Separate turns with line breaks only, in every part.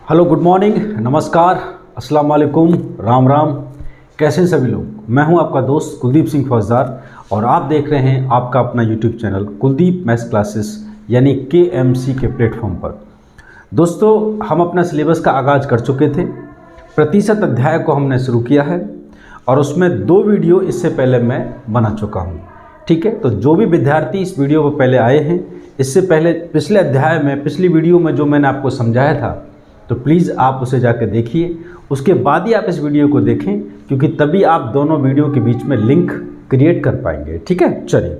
Hello, good morning, नमस्कार, अस्सलाम वालेकुम, राम राम। कैसे हैं सभी लोग? मैं हूं आपका दोस्त कुलदीप सिंह फौजदार और आप देख रहे हैं आपका अपना YouTube channel Kuldeep maths classes यानी KMC के प्लेटफॉर्म पर। दोस्तों, हम अपना सिलेबस का आगाज़ कर चुके थे। प्रतिशत अध्याय को हमने शुरू किया है और उसमें 2 वीडियो इससे पहले मैं बना चुका हूँ। ठीक है, तो जो भी विद्यार्थी इस वीडियो पर पहले आए हैं, इससे पहले पिछले अध्याय में, पिछली वीडियो में जो मैंने आपको समझाया था, तो प्लीज़ आप उसे जाकर देखिए। उसके बाद ही आप इस वीडियो को देखें, क्योंकि तभी आप दोनों वीडियो के बीच में लिंक क्रिएट कर पाएंगे। ठीक है, चलिए।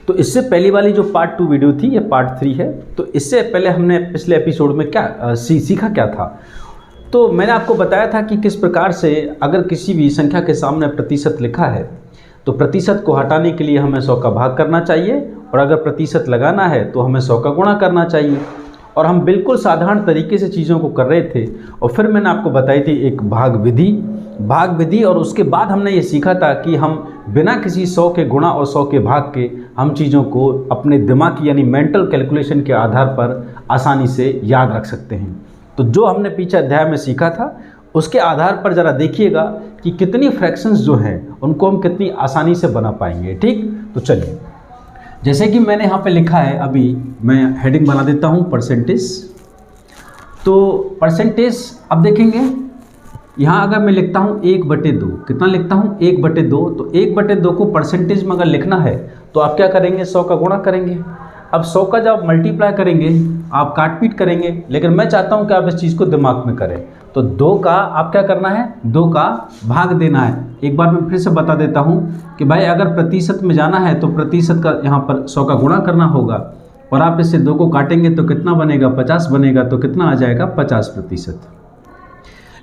तो इससे पहली वाली जो पार्ट 2 वीडियो थी, ये पार्ट 3 है। तो इससे पहले हमने पिछले एपिसोड में क्या सीखा क्या था? तो मैंने आपको बताया था कि किस प्रकार से अगर किसी भी संख्या के सामने प्रतिशत लिखा है तो प्रतिशत को हटाने के लिए हमें 100 का भाग करना चाहिए, और अगर प्रतिशत लगाना है तो हमें 100 का गुणा करना चाहिए। और हम बिल्कुल साधारण तरीके से चीज़ों को कर रहे थे। और फिर मैंने आपको बताई थी एक भाग विधि, और उसके बाद हमने ये सीखा था कि हम बिना किसी 100 के गुणा और 100 के भाग के हम चीज़ों को अपने दिमाग की यानी मेंटल कैलकुलेशन के आधार पर आसानी से याद रख सकते हैं। तो जो हमने पीछे अध्याय में सीखा था, उसके आधार पर ज़रा देखिएगा कि कितनी फ्रैक्शंस जो हैं उनको हम कितनी आसानी से बना पाएंगे। ठीक, तो चलिए, जैसे कि मैंने यहाँ पे लिखा है, अभी मैं हेडिंग बना देता हूँ परसेंटेज। तो परसेंटेज अब देखेंगे, यहाँ अगर मैं लिखता हूँ 1/2, कितना लिखता हूँ 1/2, तो 1/2 को परसेंटेज में अगर लिखना है तो आप क्या करेंगे, 100 का गुणा करेंगे। अब 100 का जब मल्टीप्लाई करेंगे आप काट पीट करेंगे, लेकिन मैं चाहता हूँ कि आप इस चीज़ को दिमाग में करें। तो 2 का आप क्या करना है, 2 का भाग देना है। एक बार मैं फिर से बता देता हूँ कि भाई अगर प्रतिशत में जाना है तो प्रतिशत का यहाँ पर 100 का गुणा करना होगा, और आप इससे 2 को काटेंगे तो कितना बनेगा, 50 बनेगा। तो कितना आ जाएगा, 50%।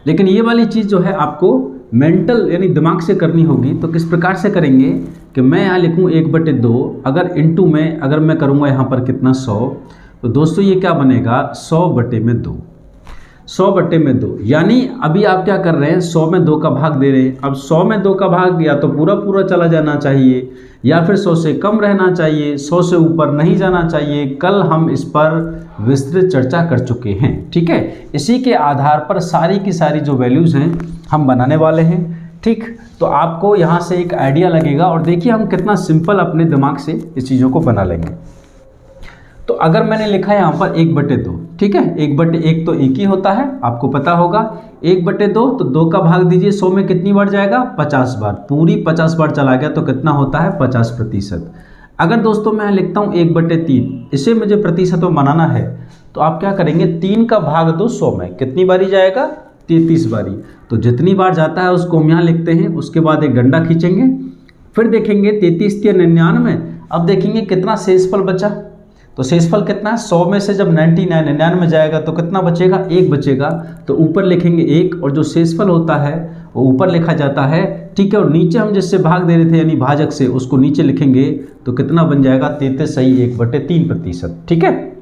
लेकिन ये वाली चीज़ जो है आपको मेंटल यानी दिमाग से करनी होगी। तो किस प्रकार से करेंगे कि मैं यहाँ लिखूँ 1/2, अगर इंटू में अगर मैं करूँगा यहाँ पर कितना 100, तो दोस्तों ये क्या बनेगा 100/2, 100/2। यानी अभी आप क्या कर रहे हैं, 100 में 2 का भाग दे रहे हैं। अब 100 में 2 का भाग या तो पूरा पूरा चला जाना चाहिए या फिर 100 से कम रहना चाहिए, 100 से ऊपर नहीं जाना चाहिए। कल हम इस पर विस्तृत चर्चा कर चुके हैं। ठीक है, इसी के आधार पर सारी की सारी जो वैल्यूज़ हैं हम बनाने वाले हैं। ठीक, तो आपको यहाँ से एक आइडिया लगेगा, और देखिए हम कितना सिंपल अपने दिमाग से इस चीज़ों को बना लेंगे। तो अगर मैंने लिखा है यहाँ पर 1/2, ठीक है, 1/1 तो 1 ही होता है, आपको पता होगा। 1/2 तो 2 का भाग दीजिए, 100 में कितनी बार जाएगा, 50 बार, पूरी 50 बार चला गया तो कितना होता है, 50%। अगर दोस्तों मैं लिखता हूँ 1/3, इसे मुझे प्रतिशत में बनाना है, तो आप क्या करेंगे, 3 का भाग दो 100 में, कितनी बारी जाएगा, 33 बारी। तो जितनी बार जाता है उसको हम यहाँ लिखते हैं, उसके बाद एक डंडा खींचेंगे, फिर देखेंगे 33 या 99। अब देखेंगे कितना शेषफल बचा, तो शेषफल कितना है, 100 में से जब 99 जाएगा तो कितना बचेगा, 1 बचेगा। तो ऊपर लिखेंगे 1, और जो शेषफल होता है वो ऊपर लिखा जाता है। ठीक है, और नीचे हम जिससे भाग दे रहे थे यानी भाजक से, उसको नीचे लिखेंगे तो कितना बन जाएगा, 33 सही 1/3%। ठीक है,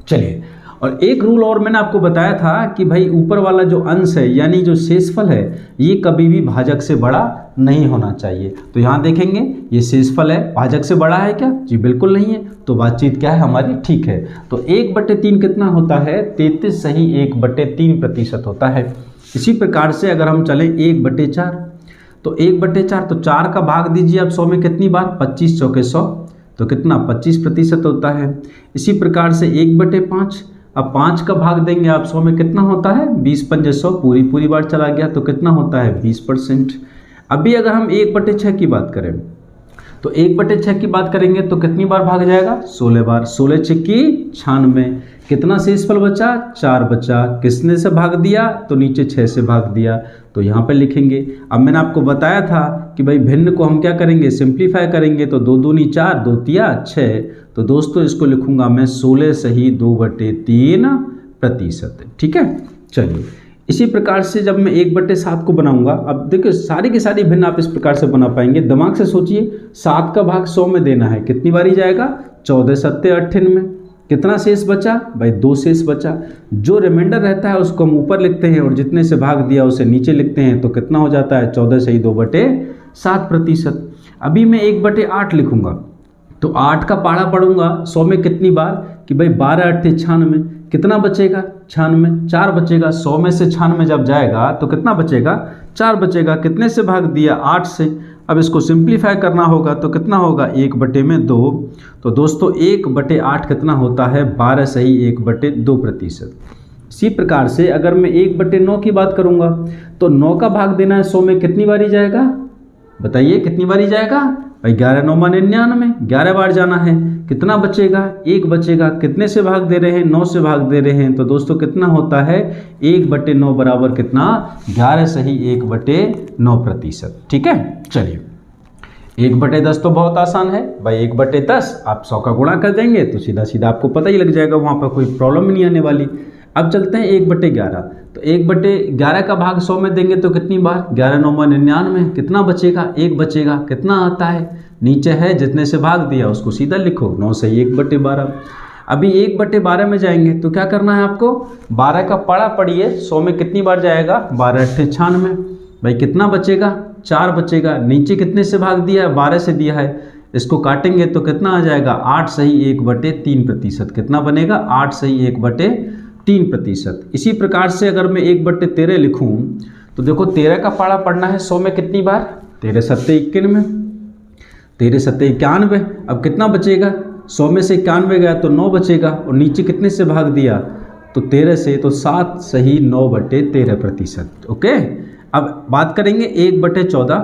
चलिए। और एक रूल और मैंने आपको बताया था कि भाई ऊपर वाला जो अंश है यानी जो शेषफल है, ये कभी भी भाजक से बड़ा नहीं होना चाहिए। तो यहाँ देखेंगे ये शेषफल है, भाजक से बड़ा है क्या, जी बिल्कुल नहीं है। तो बातचीत क्या है हमारी, ठीक है। तो 1/3 कितना होता है, 33 सही 1/3% होता है। इसी प्रकार से अगर हम चलें 1/4, तो 1/4 तो 4 का भाग दीजिए आप 100 में कितनी बार, 25 चौके 100, तो कितना 25% होता है। इसी प्रकार से 1/5, अब 5 का भाग देंगे आप 100 में कितना होता है, 20 पंजे 100, पूरी बार चला गया तो कितना होता है, 20%। अभी अगर हम 1/6 की बात करें, तो 1/6 की बात करेंगे तो कितनी बार भाग जाएगा, 16 बार, 16 छक्की 96। कितना शेषफल बचा, 4 बचा। किसने से भाग दिया, तो नीचे 6 से भाग दिया, तो यहाँ पे लिखेंगे। अब मैंने आपको बताया था कि भाई भिन्न को हम क्या करेंगे, सिंप्लीफाई करेंगे, तो 2 दूनी 4, 2 तिया 6। तो दोस्तों इसको लिखूंगा मैं 16 सही 2/3%। ठीक है, चलिए। इसी प्रकार से जब मैं 1/7 को बनाऊंगा, अब देखिए सारी की सारी भिन्न आप इस प्रकार से बना पाएंगे। दिमाग से सोचिए, 7 का भाग 100 में देना है, कितनी बारी जाएगा, 14 7 98। कितना शेष बचा, भाई 2 शेष बचा। जो रिमाइंडर रहता है उसको हम ऊपर लिखते हैं, और जितने से भाग दिया उसे नीचे लिखते हैं, तो कितना हो जाता है, 14 सही 2/7%। अभी मैं 1/8 लिखूंगा, तो 8 का पहाड़ा पढ़ूंगा 100 में कितनी बार, कि भाई 12 8 96। कितना बचेगा 96, 4 बचेगा। 100 में से 96 जब जाएगा तो कितना बचेगा 4 बचेगा। कितने से भाग दिया 8 से। अब इसको सिंप्लीफाई करना होगा तो कितना होगा 1/2। तो दोस्तों 1/8 कितना होता है 12 सही 1/2%। इसी प्रकार से अगर मैं 1/9 की बात करूंगा तो 9 का भाग देना है 100 में, कितनी बारी जाएगा बताइए, कितनी बारी जाएगा भाई 11 9 99, 11 बार जाना है। कितना बचेगा 1 बचेगा। कितने से भाग दे रहे हैं 9 से भाग दे रहे हैं। तो दोस्तों कितना होता है 1/9 बराबर कितना 11 सही 1/9%। ठीक है, चलिए 1/10 तो बहुत आसान है भाई। 1/10 आप 100 का गुणा कर देंगे तो सीधा सीधा आपको पता ही लग जाएगा, वहाँ पर कोई प्रॉब्लम नहीं आने वाली। अब चलते हैं 1/11। तो 1/11 का भाग 100 में देंगे तो कितनी बार 11 9 99, कितना बचेगा 1 बचेगा। कितना आता है नीचे है जितने से भाग दिया उसको सीधा लिखो 9 से 1/12। अभी 1/12 में जाएंगे तो क्या करना है आपको 12 का पड़ा पढ़िए 100 में कितनी बार जाएगा 12 8 96 भाई। कितना बचेगा 4 बचेगा। नीचे कितने से भाग दिया है 12 से दिया है। इसको काटेंगे तो कितना आ जाएगा 8 सही 1/3%। कितना बनेगा 8 सही 1/3%। इसी प्रकार से अगर मैं 1/13 लिखूं तो देखो 13 का पाड़ा पढ़ना है 100 में कितनी बार 13 7 91, 13 7 91। अब कितना बचेगा 100 में से 91 गया तो 9 बचेगा। और नीचे कितने से भाग दिया तो 13 से, तो 7 सही 9/13%। ओके, अब बात करेंगे 1/14।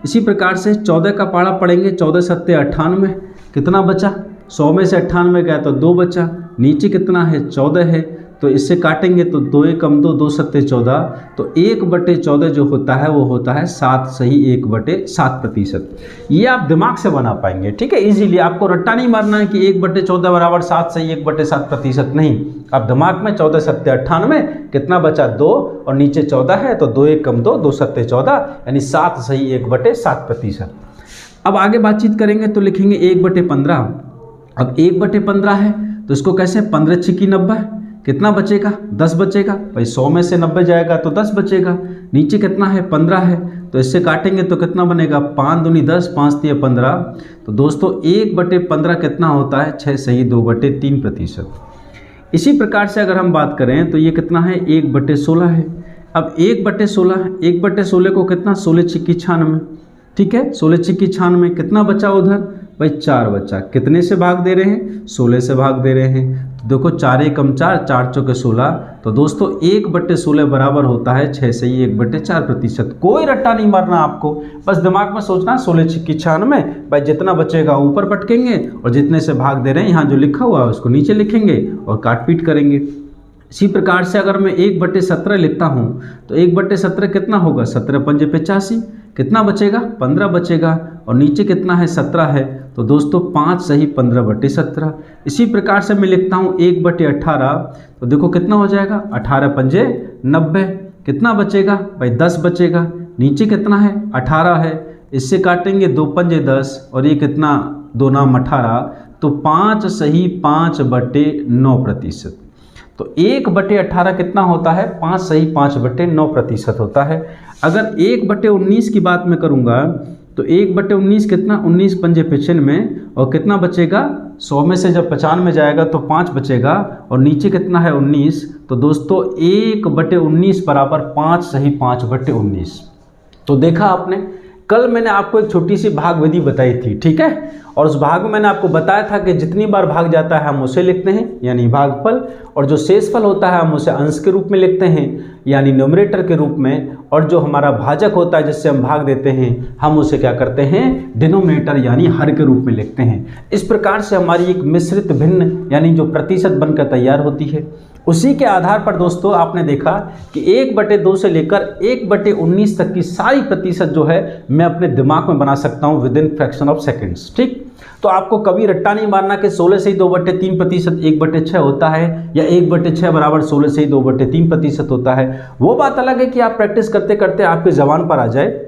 इसी प्रकार से 14 का पाड़ा पढ़ेंगे 14 7 98, कितना बचा 100 में से 98 गया तो 2 बचा। नीचे कितना है 14 है तो इससे काटेंगे तो 2 1 कम 2 2 7 14। तो 1/14 जो होता है वो होता है 7 सही 1/7%। ये आप दिमाग से बना पाएंगे। ठीक है, इजीली आपको रट्टा नहीं मारना है कि 1/14 बराबर 7 सही 1/7%। नहीं, आप दिमाग में 14 7 98 कितना बचा 2 और नीचे 14 है तो 2 1 कम 2 2 7 14 यानी 7 सही 1/7%। अब आगे बातचीत करेंगे तो लिखेंगे 1/15। अब 1/15 है तो इसको कैसे 15 6 90, कितना बचेगा 10 बचेगा भाई। 100 में से 90 जाएगा तो 10 बचेगा। नीचे कितना है 15 है तो इससे काटेंगे तो कितना बनेगा 5 दूनी 10 5 3 15। तो दोस्तों 1/15 कितना होता है 6 सही 2/3%। इसी प्रकार से अगर हम बात करें तो ये कितना है 1/16 है। अब 1/16 को कितना 16 6 96, ठीक है 16 6 96 कितना बचा उधर भाई 4 बचा। कितने से भाग दे रहे हैं 16 से भाग दे रहे हैं। तो देखो 4 1 कम 4 4 चौके 16। तो दोस्तों 1/16 बराबर होता है 6 सही 1/4%। कोई रट्टा नहीं मारना आपको, बस दिमाग में सोचना 16 6 96 भाई जितना बचेगा ऊपर पटकेंगे और जितने से भाग दे रहे हैं यहाँ जो लिखा हुआ है उसको नीचे लिखेंगे और काट पीट करेंगे। इसी प्रकार से अगर मैं 1/17 लिखता हूँ तो 1/17 कितना होगा 17 5 85, कितना बचेगा 15 बचेगा। और नीचे कितना है 17 है तो दोस्तों 5 सही 15/17। इसी प्रकार से मैं लिखता हूँ 1/18 तो देखो कितना हो जाएगा 18 5 90, कितना बचेगा भाई 10 बचेगा। नीचे कितना है 18 है, इससे काटेंगे 2 5 10 और ये कितना 2 नाम 18 तो 5 सही 5/9%। तो 1/18 कितना होता है 5 सही 5/9% होता है। अगर 1/19 की बात मैं करूँगा तो 1/19 कितना 19 5 95 और कितना बचेगा 100 में से जब 95 जाएगा तो 5 बचेगा और नीचे कितना है 19। तो दोस्तों 1/19 बराबर 5 सही 5/19। तो देखा आपने, कल मैंने आपको एक छोटी सी भाग विधि बताई थी, ठीक है। और उस भाग में मैंने आपको बताया था कि जितनी बार भाग जाता है हम उसे लिखते हैं यानी भागफल, और जो शेषफल होता है हम उसे अंश के रूप में लिखते हैं यानी न्यूमरेटर के रूप में, और जो हमारा भाजक होता है जिससे हम भाग देते हैं हम उसे क्या करते हैं डिनोमिनेटर यानी हर के रूप में लिखते हैं। इस प्रकार से हमारी एक मिश्रित भिन्न यानी जो प्रतिशत बनकर तैयार होती है। उसी के आधार पर दोस्तों आपने देखा कि 1/2 से लेकर 1/19 तक की सारी प्रतिशत जो है मैं अपने दिमाग में बना सकता हूँ with in fraction of seconds, ठीक। तो आपको कभी रट्टा नहीं मारना कि 16 से ही 2/3% 1/6 होता है या 1/6 बराबर 16 से ही 2/3% होता है। वो बात अलग है कि आप प्रैक्टिस करते करते आपके जबान पर आ जाए।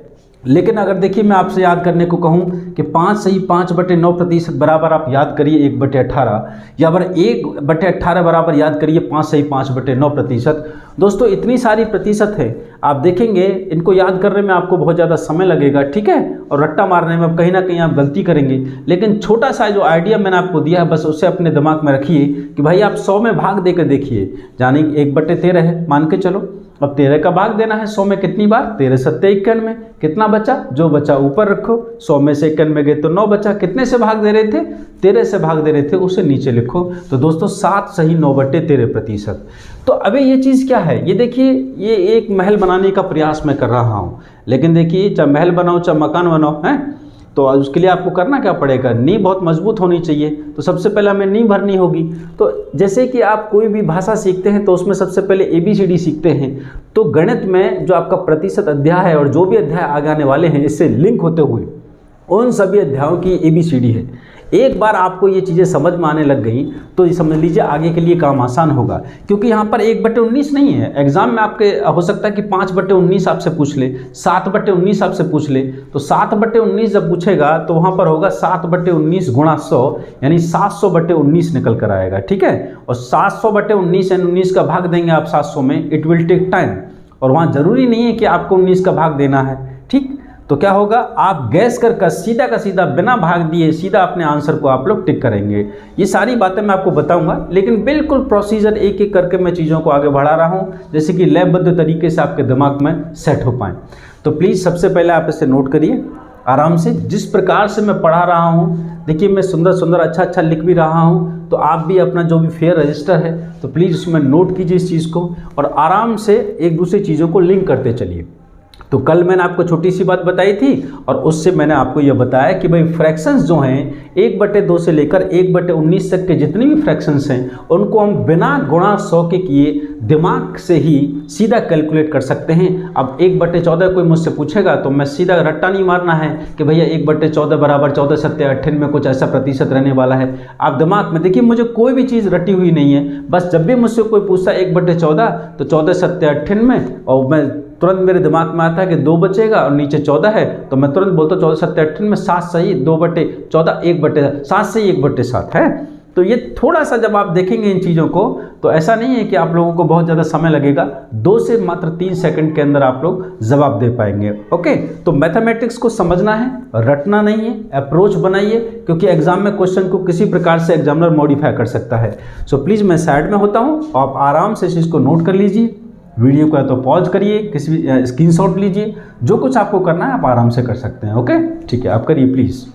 लेकिन अगर देखिए मैं आपसे याद करने को कहूँ कि 5 सही 5/9% बराबर आप याद करिए 1/18 या अगर 1/18 बराबर याद करिए 5 सही 5/9%। दोस्तों इतनी सारी प्रतिशत है, आप देखेंगे इनको याद करने में आपको बहुत ज़्यादा समय लगेगा, ठीक है, और रट्टा मारने में अब कहीं ना कहीं आप गलती करेंगे। लेकिन छोटा सा जो आइडिया मैंने आपको दिया है बस उसे अपने दिमाग में रखिए कि भाई आप 100 में भाग देकर देखिए, यानी 1/13 है मान के चलो। अब 13 का भाग देना है 100 में कितनी बार, 13 सत्ते 91 कितना बचा, जो बचा ऊपर रखो, 100 में से 91 गए तो 9 बचा। कितने से भाग दे रहे थे, 13 से भाग दे रहे थे, उसे नीचे लिखो। तो दोस्तों 7 सही 9/13%। तो अभी ये चीज़ क्या है, ये देखिए, ये एक महल बनाने का प्रयास मैं कर रहा हूँ, लेकिन देखिए चाहे महल बनाओ चाहे मकान बनाओ है, तो उसके लिए आपको करना क्या पड़ेगा, नींव बहुत मजबूत होनी चाहिए। तो सबसे पहले हमें नींव भरनी होगी। तो जैसे कि आप कोई भी भाषा सीखते हैं तो उसमें सबसे पहले ABCD सीखते हैं, तो गणित में जो आपका प्रतिशत अध्याय है और जो भी अध्याय आगे आने वाले हैं इससे लिंक होते हुए उन सभी अध्यायों की ABCD है। एक बार आपको ये चीज़ें समझ में आने लग गई तो ये समझ लीजिए आगे के लिए काम आसान होगा, क्योंकि यहाँ पर 1/19 नहीं है। एग्जाम में आपके हो सकता है कि 5/19 आपसे पूछ ले, 7/19 आपसे पूछ ले। तो 7/19 जब पूछेगा तो वहाँ पर होगा 7/19 गुणा 100, यानी 700/19 निकल कर आएगा, ठीक है। और 700/19 यानी 19 का भाग देंगे आप 700 में, इट विल टेक टाइम। और वहाँ ज़रूरी नहीं है कि आपको 19 का भाग देना है, ठीक। तो क्या होगा, आप गैस कर सीधा का सीधा बिना भाग दिए सीधा अपने आंसर को आप लोग टिक करेंगे। ये सारी बातें मैं आपको बताऊंगा, लेकिन बिल्कुल प्रोसीजर एक एक करके मैं चीज़ों को आगे बढ़ा रहा हूं, जैसे कि लयबद्ध तरीके से आपके दिमाग में सेट हो पाएँ। तो प्लीज़ सबसे पहले आप इसे नोट करिए आराम से, जिस प्रकार से मैं पढ़ा रहा हूँ। देखिए मैं सुंदर सुंदर अच्छा लिख भी रहा हूँ, तो आप भी अपना जो भी फेयर रजिस्टर है तो प्लीज़ उसमें नोट कीजिए इस चीज़ को, और आराम से एक दूसरी चीज़ों को लिंक करते चलिए। तो कल मैंने आपको छोटी सी बात बताई थी और उससे मैंने आपको यह बताया कि भाई फ्रैक्शंस जो हैं 1/2 से लेकर 1/19 तक के जितने भी फ्रैक्शंस हैं उनको हम बिना गुणा 100 के किए दिमाग से ही सीधा कैलकुलेट कर सकते हैं। अब 1/14 कोई मुझसे पूछेगा तो मैं सीधा रट्टा नहीं मारना है कि भैया 1/14 बराबर 14 सत्ते 98 में कुछ ऐसा प्रतिशत रहने वाला है। आप दिमाग में देखिए, मुझे कोई भी चीज़ रटी हुई नहीं है, बस जब भी मुझसे कोई पूछता है 1/14 तो 14 सत्ते 98, और मैं तुरंत मेरे दिमाग में आता है कि 2 बचेगा और नीचे 14 है, तो मैं तुरंत बोलता हूँ 14 सत्ते 98 में 7 सही 2/14 1/7 सही 1/7 है। तो ये थोड़ा सा जब आप देखेंगे इन चीज़ों को तो ऐसा नहीं है कि आप लोगों को बहुत ज़्यादा समय लगेगा, 2 से मात्र 3 सेकंड के अंदर आप लोग जवाब दे पाएंगे। ओके, तो मैथमेटिक्स को समझना है, रटना नहीं है, अप्रोच बनाइए, क्योंकि एग्जाम में क्वेश्चन को किसी प्रकार से एग्जामिनर मॉडिफाई कर सकता है। सो प्लीज़ मैं साइड में होता हूँ, आप आराम से इस चीज़ को नोट कर लीजिए, वीडियो को या तो पॉज करिए, किसी भी स्क्रीनशॉट लीजिए, जो कुछ आपको करना है आप आराम से कर सकते हैं। ओके ठीक है, आप करिए प्लीज़।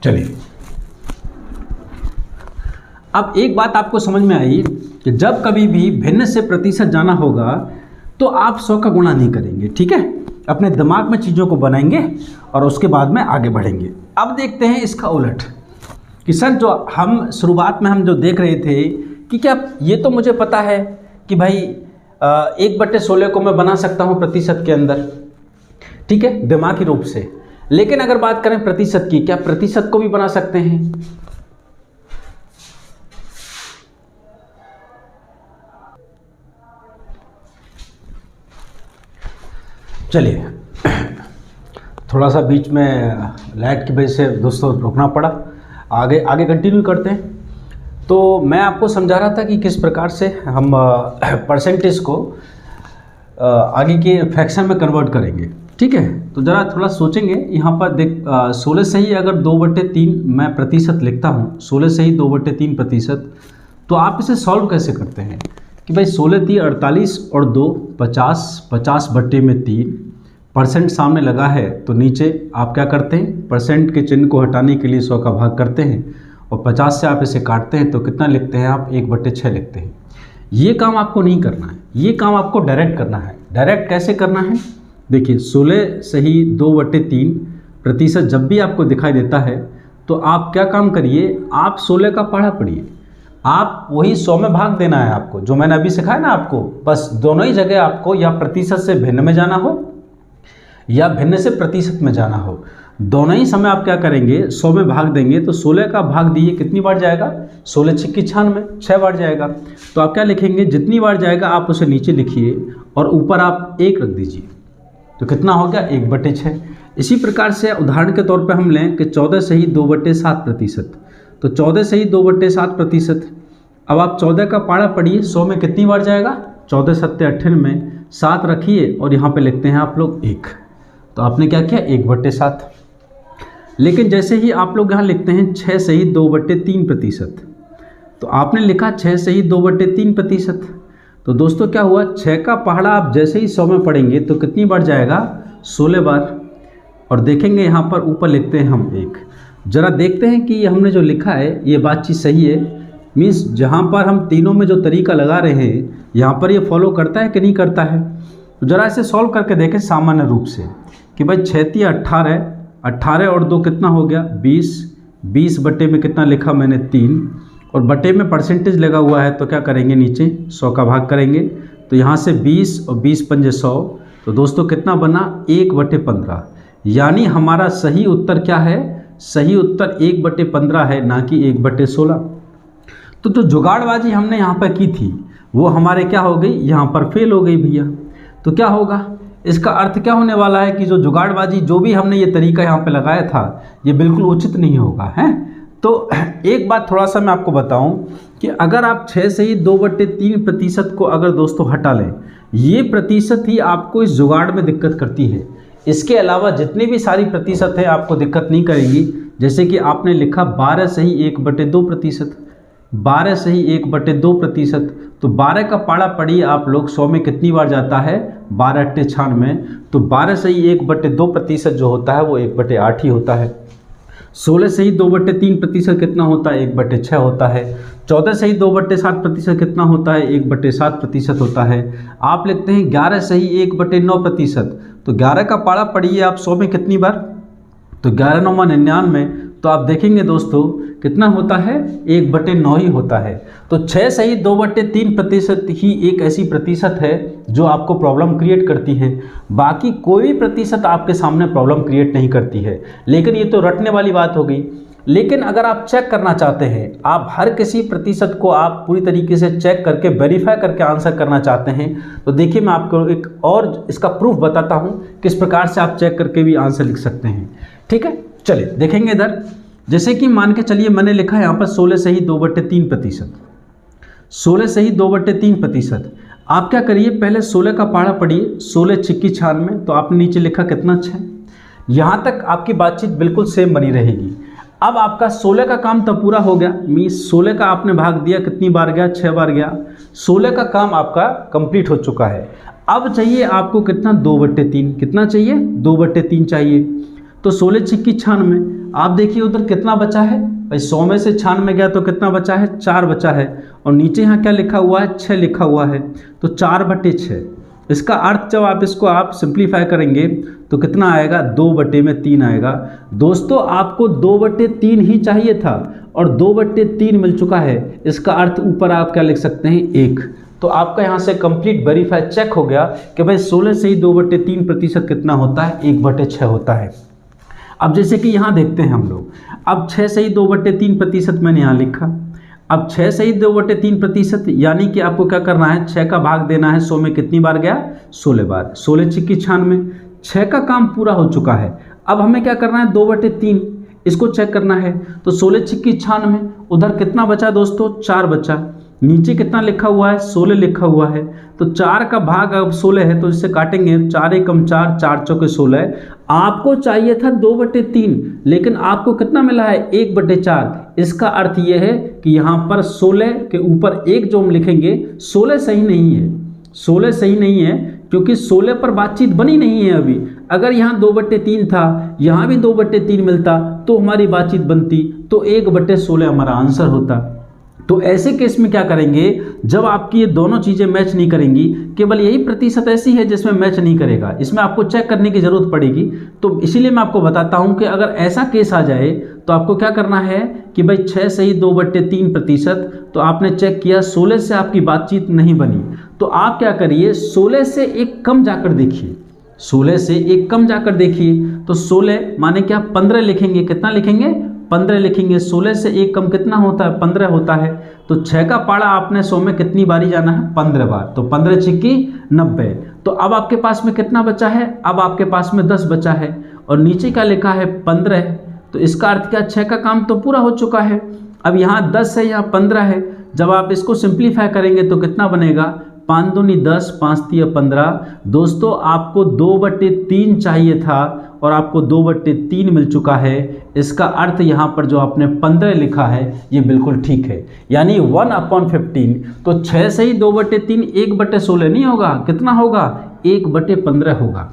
चलिए, अब एक बात आपको समझ में आई कि जब कभी भी भिन्न से प्रतिशत जाना होगा तो आप 100 का गुणा नहीं करेंगे, ठीक है। अपने दिमाग में चीज़ों को बनाएंगे और उसके बाद में आगे बढ़ेंगे। अब देखते हैं इसका उलट कि सर जो हम शुरुआत में हम जो देख रहे थे कि क्या ये तो मुझे पता है कि भाई 1/16 को मैं बना सकता हूँ प्रतिशत के अंदर, ठीक है, दिमागी रूप से। लेकिन अगर बात करें प्रतिशत की, क्या प्रतिशत को भी बना सकते हैं? चलिए, थोड़ा सा बीच में लाइट की वजह से दोस्तों रुकना पड़ा, आगे कंटिन्यू करते हैं। तो मैं आपको समझा रहा था कि किस प्रकार से हम परसेंटेज को आगे के फ्रैक्शन में कन्वर्ट करेंगे, ठीक है। तो ज़रा थोड़ा सोचेंगे, यहाँ पर देख 16 से ही अगर 2/3 मैं प्रतिशत लिखता हूँ, 16 से ही 2/3 प्रतिशत, तो आप इसे सॉल्व कैसे करते हैं कि भाई 16 3 48 और 2 50, 50/3 परसेंट सामने लगा है तो नीचे आप क्या करते हैं, परसेंट के चिन्ह को हटाने के लिए 100 का भाग करते हैं और 50 से आप इसे काटते हैं तो कितना लिखते हैं आप, 1/6 लिखते हैं। ये काम आपको नहीं करना है, ये काम आपको डायरेक्ट करना है। डायरेक्ट कैसे करना है, देखिए 16 से ही 2/3 प्रतिशत जब भी आपको दिखाई देता है तो आप क्या काम करिए, आप 16 का पढ़ा पढ़िए, आप वही 100 में भाग देना है आपको, जो मैंने अभी सिखाया ना आपको। बस दोनों ही जगह आपको या प्रतिशत से भिन्न में जाना हो या भिन्न से प्रतिशत में जाना हो, दोनों ही समय आप क्या करेंगे, 100 में भाग देंगे तो 16 का भाग दिए कितनी बार जाएगा, 16 6 96, 6 बार जाएगा। तो आप क्या लिखेंगे, जितनी बार जाएगा आप उसे नीचे लिखिए और ऊपर आप 1 रख दीजिए, तो कितना हो गया 1/6। इसी प्रकार से उदाहरण के तौर पे हम लें कि 14 सही 2/7%। तो 14 सही 2/7%। अब आप 14 का पाड़ा पढ़िए, 100 में कितनी बार जाएगा, 14 सत्ते 98 में 7 रखिए और यहाँ पे लिखते हैं आप लोग 1। तो आपने क्या किया 1/7। लेकिन जैसे ही आप लोग यहाँ लिखते हैं 6 सही 2/3%, तो आपने लिखा 6 सही 2/3%। तो दोस्तों क्या हुआ, 6 का पहाड़ा आप जैसे ही 100 में पढ़ेंगे तो कितनी बार जाएगा, 16 बार। और देखेंगे यहाँ पर ऊपर लिखते हैं हम 1। ज़रा देखते हैं कि ये हमने जो लिखा है ये बातचीत सही है, मीन्स जहाँ पर हम तीनों में जो तरीका लगा रहे हैं यहाँ पर ये फॉलो करता है कि नहीं करता है। तो ज़रा इसे सॉल्व करके देखें सामान्य रूप से कि भाई 6 18, 18 और 2 कितना हो गया 20, 20 बटे में कितना लिखा मैंने 3, और बटे में परसेंटेज लगा हुआ है तो क्या करेंगे नीचे 100 का भाग करेंगे। तो यहाँ से 20 और 20 पंजे 100, तो दोस्तों कितना बना 1/15। यानी हमारा सही उत्तर क्या है, सही उत्तर 1/15 है, ना कि 1/16। तो जो जुगाड़बाजी हमने यहाँ पर की थी वो हमारे क्या हो गई, यहाँ पर फेल हो गई भैया। तो क्या होगा, इसका अर्थ क्या होने वाला है कि जो जुगाड़बाजी जो भी हमने ये तरीका यहाँ पे लगाया था ये बिल्कुल उचित नहीं होगा है। तो एक बात थोड़ा सा मैं आपको बताऊं कि अगर आप 6 से ही 2/3% को अगर दोस्तों हटा लें, ये प्रतिशत ही आपको इस जुगाड़ में दिक्कत करती है। इसके अलावा जितनी भी सारी प्रतिशत है आपको दिक्कत नहीं करेंगी। जैसे कि आपने लिखा 12 सही 1/2%, 12 सही 1/2%। तो 12 का पाड़ा पढ़िए आप लोग, 100 में कितनी बार जाता है 12 × 96। तो 12 सही 1/2% जो होता है वो 1/8 ही होता है। 16 सही 2/3% कितना होता है 1/6 होता है। 14 सही 2/7% कितना होता है 1/7% होता है। आप लिखते हैं 11 सही 1/9%। तो 11 का पाड़ा पढ़िए आप 100 में कितनी बार, तो 11 9 99, तो आप देखेंगे दोस्तों कितना होता है 1/9 ही होता है। तो 6 सही 2/3% ही एक ऐसी प्रतिशत है जो आपको प्रॉब्लम क्रिएट करती है, बाकी कोई भी प्रतिशत आपके सामने प्रॉब्लम क्रिएट नहीं करती है। लेकिन ये तो रटने वाली बात हो गई। लेकिन अगर आप चेक करना चाहते हैं, आप हर किसी प्रतिशत को आप पूरी तरीके से चेक करके वेरीफाई करके आंसर करना चाहते हैं, तो देखिए मैं आपको एक और इसका प्रूफ बताता हूँ किस प्रकार से आप चेक करके भी आंसर लिख सकते हैं। ठीक है, चलिए देखेंगे इधर। जैसे कि मान के चलिए मैंने लिखा है यहाँ पर 16 सही 2/3%, 16 सही 2/3%। आप क्या करिए पहले 16 का पहाड़ा पढ़िए, 16 छिक्की 96, तो आपने नीचे लिखा कितना 6। यहाँ तक आपकी बातचीत बिल्कुल सेम बनी रहेगी। अब आपका 16 का काम तो पूरा हो गया, मीन्स 16 का आपने भाग दिया, कितनी बार गया 6 बार गया। 16 का काम आपका कंप्लीट हो चुका है। अब चाहिए आपको कितना 2/3, कितना चाहिए 2/3 चाहिए। तो 16 छिक्की 96, आप देखिए उधर कितना बचा है भाई, 100 में से 96 गया तो कितना बचा है 4 बचा है। और नीचे यहाँ क्या लिखा हुआ है 6 लिखा हुआ है, तो 4/6। इसका अर्थ जब आप इसको आप सिंप्लीफाई करेंगे तो कितना आएगा 2/3 आएगा। दोस्तों आपको 2/3 ही चाहिए था और 2/3 मिल चुका है। इसका अर्थ ऊपर आप क्या लिख सकते हैं 1। तो आपका यहाँ से कंप्लीट वेरीफाई चेक हो गया कि भाई 16 से ही 2/3% कितना होता है 1/6 होता है। अब जैसे कि यहाँ देखते हैं हम लोग, अब 6 से ही 2/3% मैंने यहाँ लिखा। अब 6 से ही 2/3%, यानी कि आपको क्या करना है 6 का भाग देना है 100 में कितनी बार गया 16 बार। 16 छिक्की 96, 6 का काम पूरा हो चुका है। अब हमें क्या करना है 2/3 इसको चेक करना है। तो 16 छिक्की 96, उधर कितना बचा दोस्तों 4 बचा। नीचे कितना लिखा हुआ है 16 लिखा हुआ है। तो 4 का भाग अब 16 है तो इससे काटेंगे 4 एकम 4, 4 चौके 16। आपको चाहिए था 2/3, लेकिन आपको कितना मिला है 1/4। इसका अर्थ ये है कि यहाँ पर 16 के ऊपर 1 जो हम लिखेंगे 16 सही नहीं है, 16 सही नहीं है क्योंकि 16 पर बातचीत बनी नहीं है अभी। अगर यहाँ 2/3 था, यहाँ भी 2/3 मिलता तो हमारी बातचीत बनती, तो 1/16 हमारा आंसर होता। तो ऐसे केस में क्या करेंगे, जब आपकी ये दोनों चीज़ें मैच नहीं करेंगी, केवल यही प्रतिशत ऐसी है जिसमें मैच नहीं करेगा, इसमें आपको चेक करने की ज़रूरत पड़ेगी। तो इसीलिए मैं आपको बताता हूं कि अगर ऐसा केस आ जाए तो आपको क्या करना है कि भाई 6 से ही 2/3%, तो आपने चेक किया 16 से आपकी बातचीत नहीं बनी, तो आप क्या करिए 16 से एक कम जाकर देखिए, 16 से एक कम जाकर देखिए। तो 16 माने क्या 15 लिखेंगे, कितना लिखेंगे 15 लिखेंगे। 16 से एक कम कितना होता है 15 होता है। तो 6 का पाड़ा आपने 100 में कितनी बारी जाना है 15 बार। तो 15 छिक्की 90, तो अब आपके पास में कितना बचा है, अब आपके पास में 10 बचा है और नीचे का लिखा है 15, तो इसका अर्थ क्या 6 का काम तो पूरा हो चुका है। अब यहाँ 10 है, यहाँ 15 है, जब आप इसको सिंप्लीफाई करेंगे तो कितना बनेगा, 5 दूनी 10, 5 तिया 15। दोस्तों आपको 2/3 चाहिए था और आपको 2/3 मिल चुका है। इसका अर्थ यहाँ पर जो आपने 15 लिखा है ये बिल्कुल ठीक है, यानी 1/15। तो 6 से ही 2/3 1/16 नहीं होगा, कितना होगा, 1/15 होगा।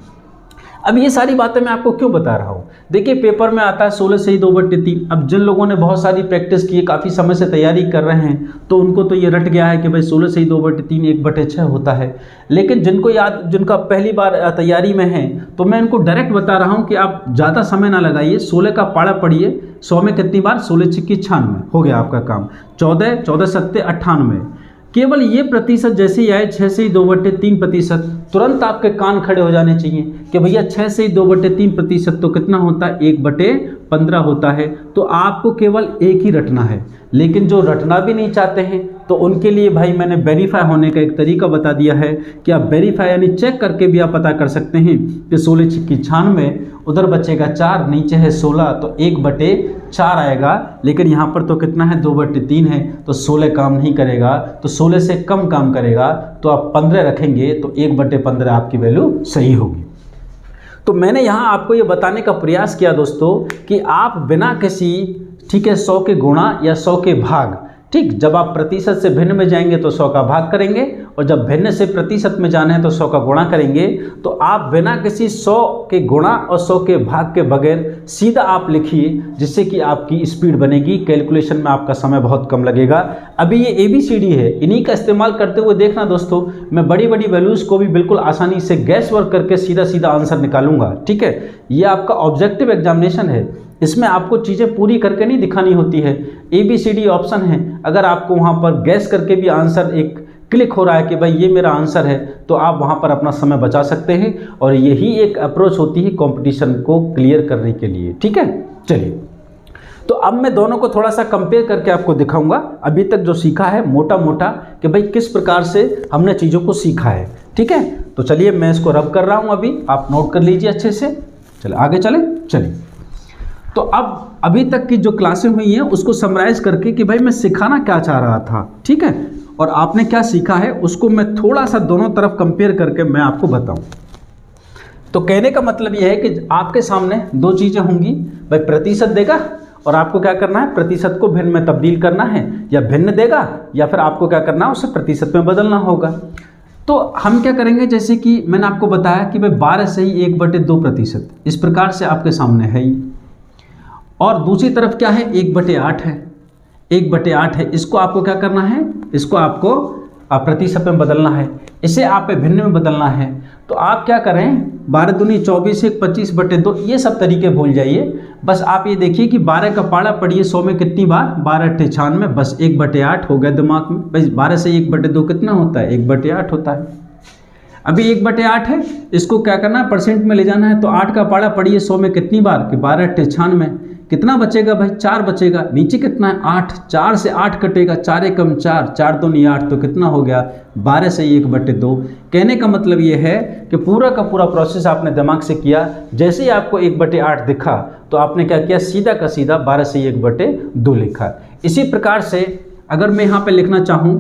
अब ये सारी बातें मैं आपको क्यों बता रहा हूँ, देखिए पेपर में आता है 16 से ही 2/3। अब जिन लोगों ने बहुत सारी प्रैक्टिस की है, काफ़ी समय से तैयारी कर रहे हैं, तो उनको तो ये रट गया है कि भाई 16 से ही 2/3 1/6 होता है। लेकिन जिनको याद, जिनका पहली बार तैयारी में है, तो मैं इनको डायरेक्ट बता रहा हूँ कि आप ज़्यादा समय ना लगाइए, 16 का पाड़ा पढ़िए। 100 में कितनी बार, 16 छिक्की 96, हो गया आपका काम। 14 14 सत्ते 98। केवल ये प्रतिशत जैसे ही आए 6 से ही 2/3%, तुरंत आपके कान खड़े हो जाने चाहिए कि भैया 6 से ही 2/3% तो कितना होता है, 1/15 होता है। तो आपको केवल एक ही रटना है, लेकिन जो रटना भी नहीं चाहते हैं तो उनके लिए भाई मैंने वेरीफाई होने का एक तरीका बता दिया है कि आप वेरीफाई यानी चेक करके भी आप पता कर सकते हैं कि 16 छिक्की 96, उधर बचेगा 4, नीचे है 16, तो 1/4 आएगा। लेकिन यहाँ पर तो कितना है, 2/3 है, तो 16 काम नहीं करेगा, तो 16 से कम काम करेगा, तो आप 15 रखेंगे तो 1/15 आपकी वैल्यू सही होगी। तो मैंने यहाँ आपको ये बताने का प्रयास किया दोस्तों कि आप बिना किसी, ठीक है, 100 के गुणा या 100 के भाग, ठीक, जब आप प्रतिशत से भिन्न में जाएंगे तो 100 का भाग करेंगे, और जब भिन्न से प्रतिशत में जाना है तो 100 का गुणा करेंगे। तो आप बिना किसी 100 के गुणा और 100 के भाग के बगैर सीधा आप लिखिए, जिससे कि आपकी स्पीड बनेगी, कैलकुलेशन में आपका समय बहुत कम लगेगा। अभी ये ABCD है, इन्हीं का इस्तेमाल करते हुए देखना दोस्तों, मैं बड़ी बड़ी वैल्यूज़ को भी बिल्कुल आसानी से गैस वर्क करके सीधा सीधा आंसर निकालूंगा। ठीक है, ये आपका ऑब्जेक्टिव एग्जामिनेशन है, इसमें आपको चीज़ें पूरी करके नहीं दिखानी होती है। ABCD ऑप्शन है, अगर आपको वहाँ पर गैस करके भी आंसर एक क्लिक हो रहा है कि भाई ये मेरा आंसर है, तो आप वहाँ पर अपना समय बचा सकते हैं, और यही एक अप्रोच होती है कंपटीशन को क्लियर करने के लिए। ठीक है, चलिए, तो अब मैं दोनों को थोड़ा सा कंपेयर करके आपको दिखाऊंगा अभी तक जो सीखा है मोटा मोटा, कि भाई किस प्रकार से हमने चीज़ों को सीखा है। ठीक है, तो चलिए मैं इसको रब कर रहा हूँ, अभी आप नोट कर लीजिए अच्छे से। चलिए आगे चलिए। तो अब अभी तक की जो क्लासें हुई हैं उसको समराइज करके कि भाई मैं सिखाना क्या चाह रहा था, ठीक है, और आपने क्या सीखा है, उसको मैं थोड़ा सा दोनों तरफ कंपेयर करके मैं आपको बताऊं। तो कहने का मतलब यह है कि आपके सामने दो चीज़ें होंगी, भाई प्रतिशत देगा और आपको क्या करना है, प्रतिशत को भिन्न में तब्दील करना है, या भिन्न देगा या फिर आपको क्या करना है, उसे प्रतिशत में बदलना होगा। तो हम क्या करेंगे, जैसे कि मैंने आपको बताया कि भाई 12 से ही 1/2%, इस प्रकार से आपके सामने है ही, और दूसरी तरफ क्या है, 1/8 है, 1/8 है। इसको आपको क्या करना है, इसको आपको प्रतिशत में बदलना है, इसे आप भिन्न में बदलना है। तो आप क्या करें, 12 दूनी 24, 1 25/2, ये सब तरीके भूल जाइए। बस आप ये देखिए कि 12 का पाड़ा पढ़िए 100 में कितनी बार, 12 × 96, बस 1/8 हो गया दिमाग में। भाई 12 से 1/2 कितना होता है, 1/8 होता है। अभी 1/8 है, इसको क्या करना है, परसेंट में ले जाना है। तो 8 का पाड़ा पढ़िए 100 में कितनी बार, कि 12 × 96, कितना बचेगा भाई, 4 बचेगा। नीचे कितना है, 8, 4 से 8 कटेगा, 4 एकम 4, 4 दूनी 8, तो कितना हो गया, 12 से 1/2। कहने का मतलब ये है कि पूरा का पूरा प्रोसेस आपने दिमाग से किया। जैसे ही आपको 1/8 दिखा तो आपने क्या किया, सीधा का सीधा 12 से 1/2 लिखा। इसी प्रकार से अगर मैं यहाँ पे लिखना चाहूँ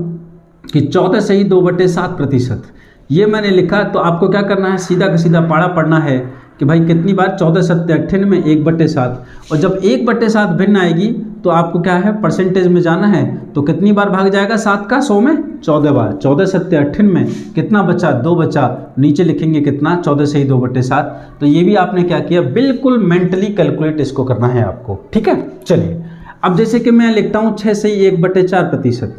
कि 14 से ही 2/7%, ये मैंने लिखा, तो आपको क्या करना है, सीधा का सीधा पाड़ा पढ़ना है कि भाई कितनी बार, 14 सत्ते 98, 1/7, और जब 1/7 भिन्न आएगी तो आपको क्या है, परसेंटेज में जाना है। तो कितनी बार भाग जाएगा 7 का 100 में, 14 बार। 14 सत्ते 98, कितना बचा, 2 बचा, नीचे लिखेंगे कितना, 14 से ही 2/7। तो ये भी आपने क्या किया, बिल्कुल मेंटली कैलकुलेट इसको करना है आपको। ठीक है, चलिए अब जैसे कि मैं लिखता हूँ 6 से ही 1/4%,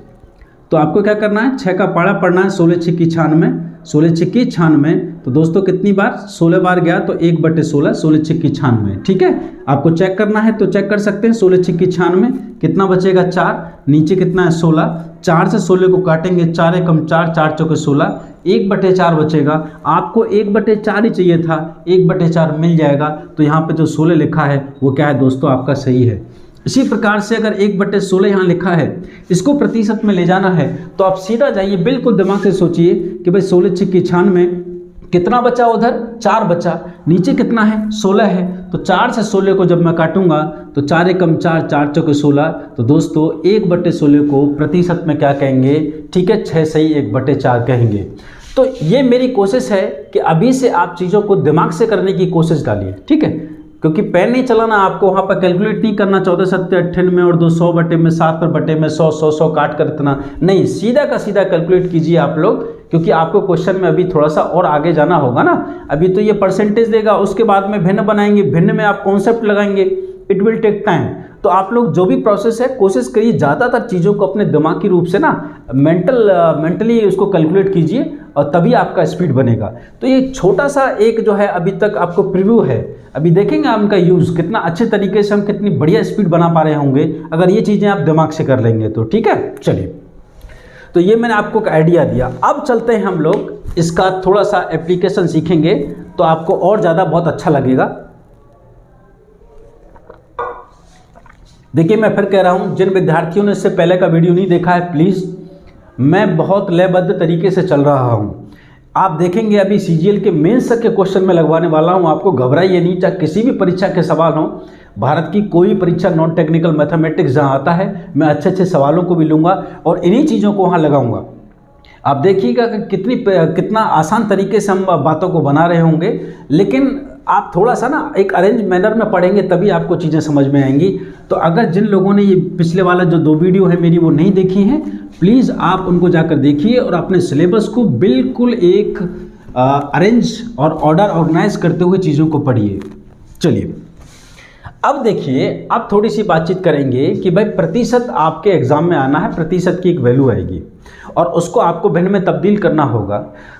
तो आपको क्या करना है, 6 का पाड़ा पढ़ना है, 16 छिक्की 96, 16 छिक्की 96, तो दोस्तों कितनी बार, 16 बार गया तो 1/16, 16 छिक्की 96। ठीक है, आपको चेक करना है तो चेक कर सकते हैं, 16 छिक्की 96, कितना बचेगा, 4, नीचे कितना है 16, 4 से 16 को काटेंगे, 4 एकम 4, 4 चौके 16, 1/4 बचेगा। आपको 1/4 ही चाहिए था, 1/4 मिल जाएगा। तो यहाँ पे जो 16 लिखा है वो क्या है दोस्तों, आपका सही है। इसी प्रकार से अगर 1/16 यहाँ लिखा है, इसको प्रतिशत में ले जाना है, तो आप सीधा जाइए, बिल्कुल दिमाग से सोचिए कि भाई 16 छिक्की 96, कितना बचा उधर, 4 बचा, नीचे कितना है, 16 है। तो 4 से 16 को जब मैं काटूंगा तो 4 एकम 4, 4 चौके 16। तो दोस्तों 1/16 को प्रतिशत में क्या कहेंगे, ठीक है, 6 सही 1/4 कहेंगे। तो ये मेरी कोशिश है कि अभी से आप चीज़ों को दिमाग से करने की कोशिश डालिए, ठीक है, क्योंकि पेन नहीं चलाना, आपको वहाँ पर कैलकुलेट नहीं करना 14 7 98 और 200 बटे में 7 पर बटे में 100 100 100 काट कर इतना नहीं, सीधा का सीधा कैलकुलेट कीजिए आप लोग, क्योंकि आपको क्वेश्चन में अभी थोड़ा सा और आगे जाना होगा ना। अभी तो ये परसेंटेज देगा, उसके बाद में भिन्न बनाएंगे, भिन्न में आप कॉन्सेप्ट लगाएंगे, इट विल टेक टाइम। तो आप लोग जो भी प्रोसेस है कोशिश करिए ज़्यादातर चीज़ों को अपने दिमागी रूप से ना मेंटली उसको कैलकुलेट कीजिए और तभी आपका स्पीड बनेगा। तो ये छोटा सा एक जो है अभी तक आपको प्रीव्यू है, अभी देखेंगे हम उनका यूज़ कितना अच्छे तरीके से हम कितनी बढ़िया स्पीड बना पा रहे होंगे अगर ये चीज़ें आप दिमाग से कर लेंगे तो, ठीक है। चलिए, तो ये मैंने आपको एक आइडिया दिया। अब चलते हैं हम लोग इसका थोड़ा सा एप्लीकेशन सीखेंगे तो आपको और ज़्यादा बहुत अच्छा लगेगा। देखिए, मैं फिर कह रहा हूं, जिन विद्यार्थियों ने इससे पहले का वीडियो नहीं देखा है, प्लीज़, मैं बहुत लयबद्ध तरीके से चल रहा हूं। आप देखेंगे अभी सीजीएल के मेंस के क्वेश्चन में लगवाने वाला हूं, आपको घबराइए नहीं। चाहे किसी भी परीक्षा के सवाल हो, भारत की कोई परीक्षा नॉन टेक्निकल मैथमेटिक्स जहां आता है, मैं अच्छे अच्छे सवालों को भी लूँगा और इन्हीं चीज़ों को वहाँ लगाऊंगा। आप देखिएगा कि कितना आसान तरीके से हम बातों को बना रहे होंगे, लेकिन आप थोड़ा सा ना एक अरेंज मैनर में पढ़ेंगे तभी आपको चीज़ें समझ में आएंगी। तो अगर जिन लोगों ने ये पिछले वाला जो 2 वीडियो है मेरी वो नहीं देखी हैं, प्लीज़ आप उनको जाकर देखिए और अपने सिलेबस को बिल्कुल एक अरेंज और ऑर्डर ऑर्गेनाइज करते हुए चीज़ों को पढ़िए। चलिए, अब देखिए, अब थोड़ी सी बातचीत करेंगे कि भाई प्रतिशत आपके एग्जाम में आना है, प्रतिशत की एक वैल्यू आएगी और उसको आपको भिन्न में तब्दील करना होगा।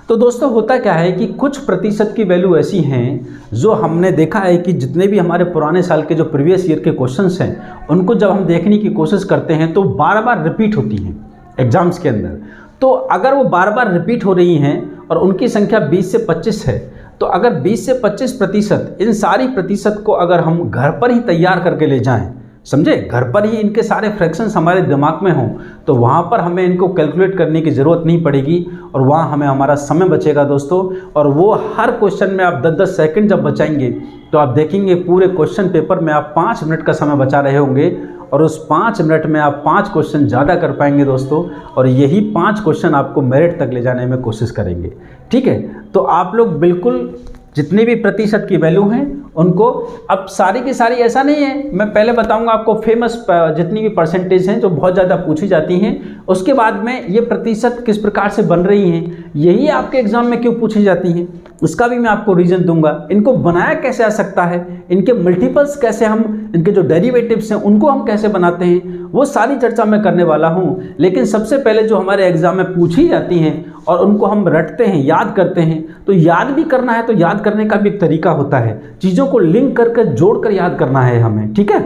तो दोस्तों होता क्या है कि कुछ प्रतिशत की वैल्यू ऐसी हैं जो हमने देखा है कि जितने भी हमारे पुराने साल के जो प्रीवियस ईयर के क्वेश्चंस हैं उनको जब हम देखने की कोशिश करते हैं तो बार बार रिपीट होती हैं एग्जाम्स के अंदर। तो अगर वो बार बार रिपीट हो रही हैं और उनकी संख्या 20 से 25 है, तो अगर 20 से 25% इन सारी प्रतिशत को अगर हम घर पर ही तैयार करके ले जाएं, समझे, घर पर ही इनके सारे फ्रैक्शंस हमारे दिमाग में हों, तो वहाँ पर हमें इनको कैलकुलेट करने की ज़रूरत नहीं पड़ेगी और वहाँ हमें हमारा समय बचेगा दोस्तों। और वो हर क्वेश्चन में आप 10-10 सेकंड जब बचाएंगे तो आप देखेंगे पूरे क्वेश्चन पेपर में आप 5 मिनट का समय बचा रहे होंगे और उस 5 मिनट में आप 5 क्वेश्चन ज़्यादा कर पाएंगे दोस्तों, और यही 5 क्वेश्चन आपको मेरिट तक ले जाने में कोशिश करेंगे, ठीक है। तो आप लोग बिल्कुल जितने भी प्रतिशत की वैल्यू हैं उनको, अब सारी की सारी ऐसा नहीं है, मैं पहले बताऊंगा आपको फेमस जितनी भी परसेंटेज हैं जो बहुत ज़्यादा पूछी जाती हैं, उसके बाद में ये प्रतिशत किस प्रकार से बन रही हैं, यही आपके एग्जाम में क्यों पूछी जाती हैं, उसका भी मैं आपको रीज़न दूंगा। इनको बनाया कैसे जा सकता है, इनके मल्टीपल्स कैसे हम, इनके जो डेरिवेटिव्स हैं उनको हम कैसे बनाते हैं, वो सारी चर्चा मैं करने वाला हूँ। लेकिन सबसे पहले जो हमारे एग्जाम में पूछी जाती हैं और उनको हम रटते हैं, याद करते हैं, तो याद भी करना है तो याद करने का भी एक तरीका होता है, चीज़ों को लिंक करके जोड़कर याद करना है हमें, ठीक है।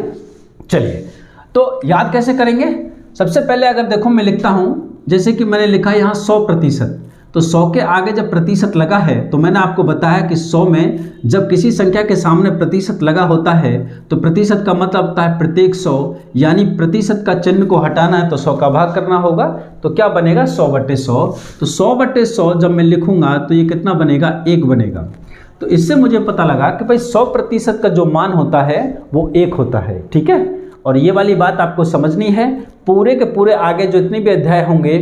चलिए, तो याद कैसे करेंगे, सबसे पहले अगर देखो मैं लिखता हूँ, जैसे कि मैंने लिखा यहाँ 100%, तो 100 के आगे जब प्रतिशत लगा है तो मैंने आपको बताया कि 100 में जब किसी संख्या के सामने प्रतिशत लगा होता है तो प्रतिशत का मतलब होता है प्रत्येक 100, यानी प्रतिशत का चिन्ह को हटाना है तो 100 का भाग करना होगा, तो क्या बनेगा 100/100। तो 100/100 जब मैं लिखूंगा तो ये कितना बनेगा, 1 बनेगा। तो इससे मुझे पता लगा कि भाई 100% का जो मान होता है वो 1 होता है, ठीक है। और ये वाली बात आपको समझनी है, पूरे के पूरे आगे जो इतने भी अध्याय होंगे,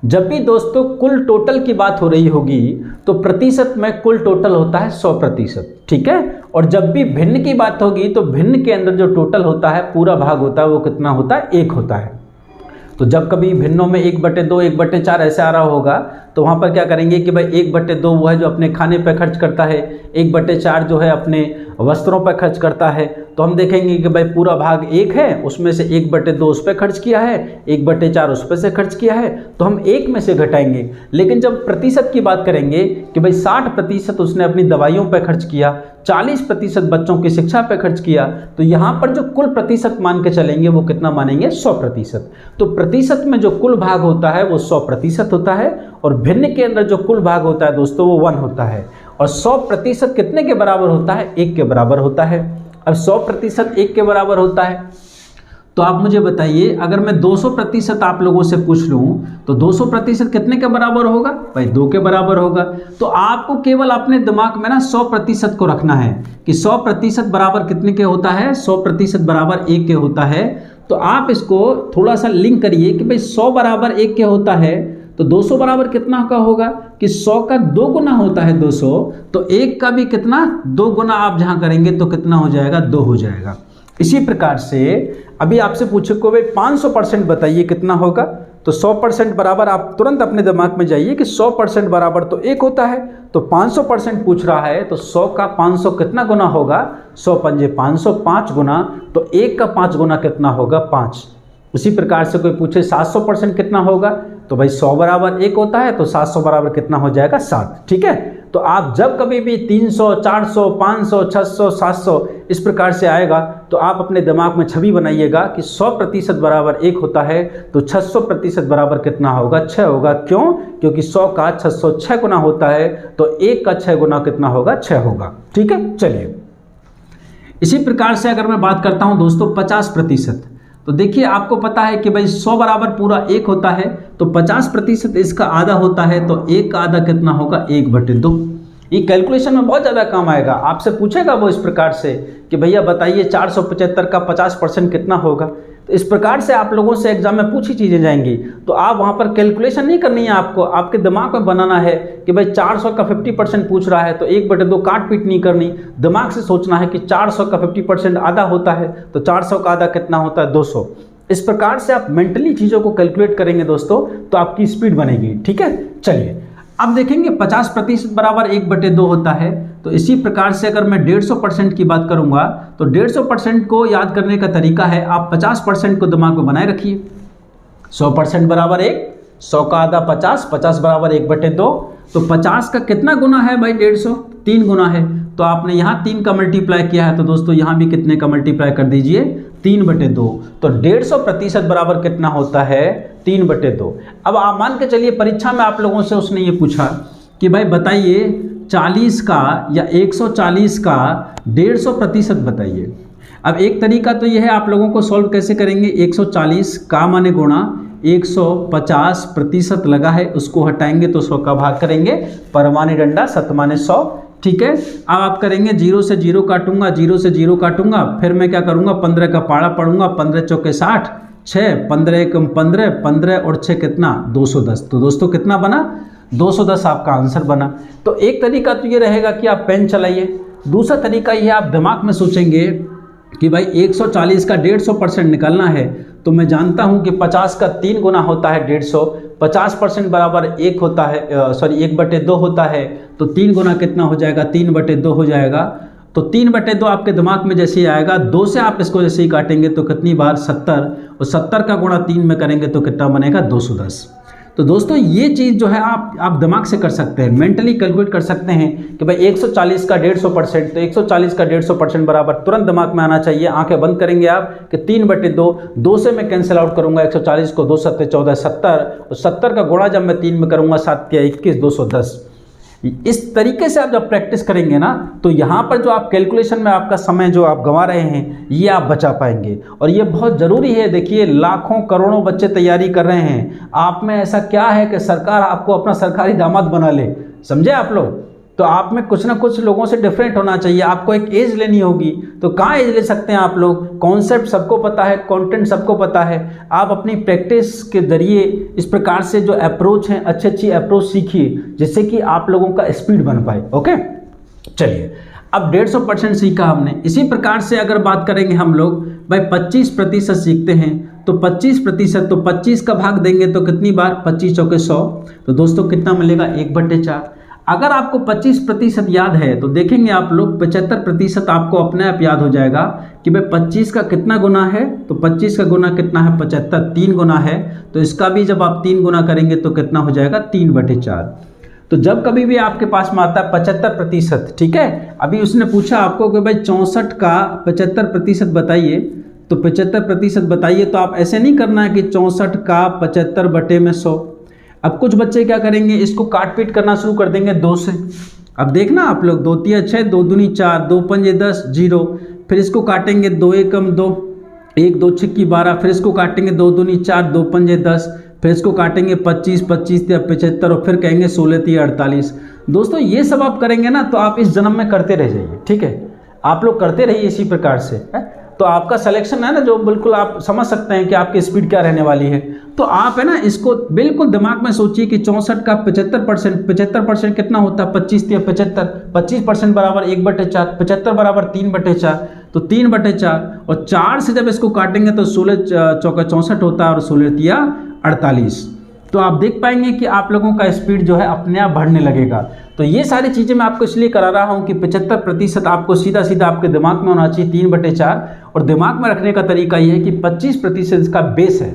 जब भी दोस्तों कुल टोटल की बात हो रही होगी तो प्रतिशत में कुल टोटल होता है 100%, ठीक है। और जब भी भिन्न की बात होगी तो भिन्न के अंदर जो टोटल होता है, पूरा भाग होता है, वो कितना होता है, 1 होता है। तो जब कभी भिन्नों में 1/2, 1/4 ऐसे आ रहा होगा तो वहाँ पर क्या करेंगे कि भाई 1/2 वो है जो अपने खाने पर खर्च करता है, 1/4 जो है अपने वस्त्रों पर खर्च करता है। तो हम देखेंगे कि भाई पूरा भाग 1 है, उसमें से 1/2 उस पर खर्च किया है, 1/4 उस पर से खर्च किया है, तो हम 1 में से घटाएंगे। लेकिन जब प्रतिशत की बात करेंगे कि भाई 60% उसने अपनी दवाइयों पर खर्च किया, 40% बच्चों की शिक्षा पर खर्च किया, तो यहाँ पर जो कुल प्रतिशत मान के चलेंगे वो कितना मानेंगे, 100%। तो प्रतिशत में जो कुल भाग होता है वो 100% होता है और भिन्न के अंदर जो कुल भाग होता है दोस्तों वो 1 होता है। और 100% कितने के बराबर होता है, 1 के बराबर होता है। अब 100% 1 के बराबर होता है तो आप मुझे बताइए, अगर मैं 200% आप लोगों से पूछ लूँ तो 200% कितने के बराबर होगा भाई? 2 के बराबर होगा। तो आपको केवल अपने दिमाग में ना 100% को रखना है कि 100% बराबर कितने के होता है? 100% बराबर 1 के होता है। तो आप इसको थोड़ा सा लिंक करिए कि भाई 100 बराबर 1 के होता है, तो 200 बराबर कितना का होगा कि 100 का 2 गुना होता है 200, तो 1 का भी कितना 2 गुना आप जहाँ करेंगे तो कितना हो जाएगा? 2 हो जाएगा। इसी प्रकार से अभी आपसे पूछे को भाई 500% बताइए कितना होगा, तो 100% बराबर आप तुरंत अपने दिमाग में जाइए कि 100% बराबर तो 1 होता है, तो 500% पूछ रहा है तो 100 का 500 कितना गुना होगा? 100 पंजे 500, 5 गुना, तो 1 का 5 गुना कितना होगा? 5। उसी प्रकार से कोई पूछे 700% कितना होगा, तो भाई 100 बराबर 1 होता है, तो 700 बराबर कितना हो जाएगा? 7। ठीक है, तो आप जब कभी भी 300, 400, 500, 600, 700 इस प्रकार से आएगा तो आप अपने दिमाग में छवि बनाइएगा कि 100% बराबर 1 होता है, तो 600% बराबर कितना होगा? 6 होगा। क्यों? क्योंकि 100 का 606 गुना होता है, तो 1 का 6 गुना कितना होगा? 6 होगा। ठीक है, चलिए इसी प्रकार से अगर मैं बात करता हूं दोस्तों 50%, तो देखिए आपको पता है कि भाई 100 बराबर पूरा 1 होता है, तो 50% इसका आधा होता है, तो 1 का आधा कितना होगा? 1/2। ये कैलकुलेशन में बहुत ज़्यादा काम आएगा। आपसे पूछेगा वो इस प्रकार से कि भैया बताइए 475 का 50% कितना होगा, तो इस प्रकार से आप लोगों से एग्जाम में पूछी चीज़ें जाएंगी, तो आप वहाँ पर कैलकुलेशन नहीं करनी है, आपको आपके दिमाग में बनाना है कि भाई 400 का 50% पूछ रहा है, तो 1/2 काट पीट नहीं करनी, दिमाग से सोचना है कि 400 का 50% आधा होता है, तो 400 का आधा कितना होता है? 200। इस प्रकार से आप मेंटली चीज़ों को कैलकुलेट करेंगे दोस्तों, तो आपकी स्पीड बनेगी। ठीक है, चलिए अब देखेंगे 50% बराबर 1/2 होता है, तो इसी प्रकार से अगर मैं 150% की बात करूंगा तो 150% को याद करने का तरीका है, आप 50% को दिमाग में बनाए रखिए। 100% बराबर 1, 100 का आधा 50, 50 बराबर 1/2, तो 50 का कितना गुना है भाई? 150, 3 गुना है, तो आपने यहाँ 3 का मल्टीप्लाई किया है, तो दोस्तों यहाँ भी कितने का मल्टीप्लाई कर दीजिए? 3/2। तो 150% बराबर कितना होता है? 3/2। अब आप मान के चलिए परीक्षा में आप लोगों से उसने ये पूछा कि भाई बताइए 40 का या 140 का 150% बताइए। अब एक तरीका तो ये है, आप लोगों को सॉल्व कैसे करेंगे? 140 का माने गुणा 150% लगा है, उसको हटाएंगे तो 100 का भाग करेंगे, परमाने डंडा 7 माने 100। ठीक है, अब आप करेंगे 0 से 0 काटूंगा, 0 से 0 काटूंगा, फिर मैं क्या करूंगा? 15 का पाड़ा पढ़ूंगा, 15 चौके 60, 6, 15 एकम 15, 15 और 6 कितना? 210। तो दोस्तों कितना बना? 210 आपका आंसर बना। तो एक तरीका तो ये रहेगा कि आप पेन चलाइए, दूसरा तरीका ये आप दिमाग में सोचेंगे कि भाई 140 का 150% निकालना है, तो मैं जानता हूं कि 50 का 3 गुना होता है 150, 50% बराबर 1 होता है, सॉरी 1/2 होता है, तो 3 गुना कितना हो जाएगा? 3/2 हो जाएगा। तो 3/2 आपके दिमाग में जैसे ही आएगा, 2 से आप इसको जैसे ही काटेंगे तो कितनी बार? 70, और 70 का गुणा 3 में करेंगे तो कितना बनेगा? 210। तो दोस्तों ये चीज़ जो है आप दिमाग से कर सकते हैं, मेंटली कैलकुलेट कर सकते हैं कि भाई 140 का 150%, तो 140 का 150% बराबर तुरंत दिमाग में आना चाहिए। आंखें बंद करेंगे आप कि 3/2, 2 से मैं कैंसिल आउट करूंगा 140 को, 2 7 14 70, और 70 का गुणा जब मैं 3 में करूंगा 7 के 21, 210। इस तरीके से आप जब प्रैक्टिस करेंगे ना, तो यहाँ पर जो आप कैलकुलेशन में आपका समय जो आप गंवा रहे हैं, ये आप बचा पाएंगे, और ये बहुत ज़रूरी है। देखिए लाखों करोड़ों बच्चे तैयारी कर रहे हैं, आप में ऐसा क्या है कि सरकार आपको अपना सरकारी दामाद बना ले, समझे आप लोग? तो आप में कुछ ना कुछ लोगों से डिफरेंट होना चाहिए। आपको एक एज लेनी होगी, तो कहाँ एज ले सकते हैं आप लोग? कॉन्सेप्ट सबको पता है, कंटेंट सबको पता है। आप अपनी प्रैक्टिस के जरिए इस प्रकार से जो अप्रोच है, अच्छी अच्छी अप्रोच सीखिए, जिससे कि आप लोगों का स्पीड बन पाए। ओके, चलिए अब 150% सीखा हमने। इसी प्रकार से अगर बात करेंगे हम लोग भाई 25% सीखते हैं, तो 25%, तो 25 का भाग देंगे तो कितनी बार? 25 चौके 100, तो दोस्तों कितना मिलेगा? 1/4। अगर आपको 25% याद है तो देखेंगे आप लोग 75% आपको अपने आप याद हो जाएगा कि भाई 25 का कितना गुना है, तो 25 का गुना कितना है? 75, 3 गुना है, तो इसका भी जब आप 3 गुना करेंगे तो कितना हो जाएगा? 3/4। तो जब कभी भी आपके पास में आता है 75%, ठीक है, अभी उसने पूछा आपको कि भाई 64 का 75% बताइए, तो 75% बताइए, तो आप ऐसे नहीं करना है कि 64 का 75/100। अब कुछ बच्चे क्या करेंगे? इसको काट पीट करना शुरू कर देंगे 2 से। अब देखना आप लोग, 2 3 6, 2 दूनी 4, 2 पंजे 10, 0, फिर इसको काटेंगे 2 एकम 2, 1 2 6 12, फिर इसको काटेंगे 2 दूनी 4, 2 पंजे 10, फिर इसको काटेंगे 25, 25 या 75 और फिर कहेंगे 16 या 48। दोस्तों ये सब आप करेंगे ना तो आप इस जन्म में करते रह जाइए, ठीक है, आप लोग करते रहिए इसी प्रकार से है? तो आपका सिलेक्शन है ना जो बिल्कुल आप समझ सकते हैं कि आपकी स्पीड क्या रहने वाली है। तो आप है ना इसको बिल्कुल दिमाग में सोचिए कि 64 का 75%, 75% कितना होता है 25 या 75, 25% बराबर 1/4, 75 बराबर 3/4, तो 3/4 और 4 से जब इसको काटेंगे तो 16 चौका 64 होता है और 16 या 48। तो आप देख पाएंगे कि आप लोगों का स्पीड जो है अपने आप बढ़ने लगेगा। तो ये सारी चीज़ें मैं आपको इसलिए करा रहा हूँ कि 75% आपको सीधा सीधा आपके दिमाग में होना चाहिए 3/4, और दिमाग में रखने का तरीका ये है कि 25% इसका बेस है,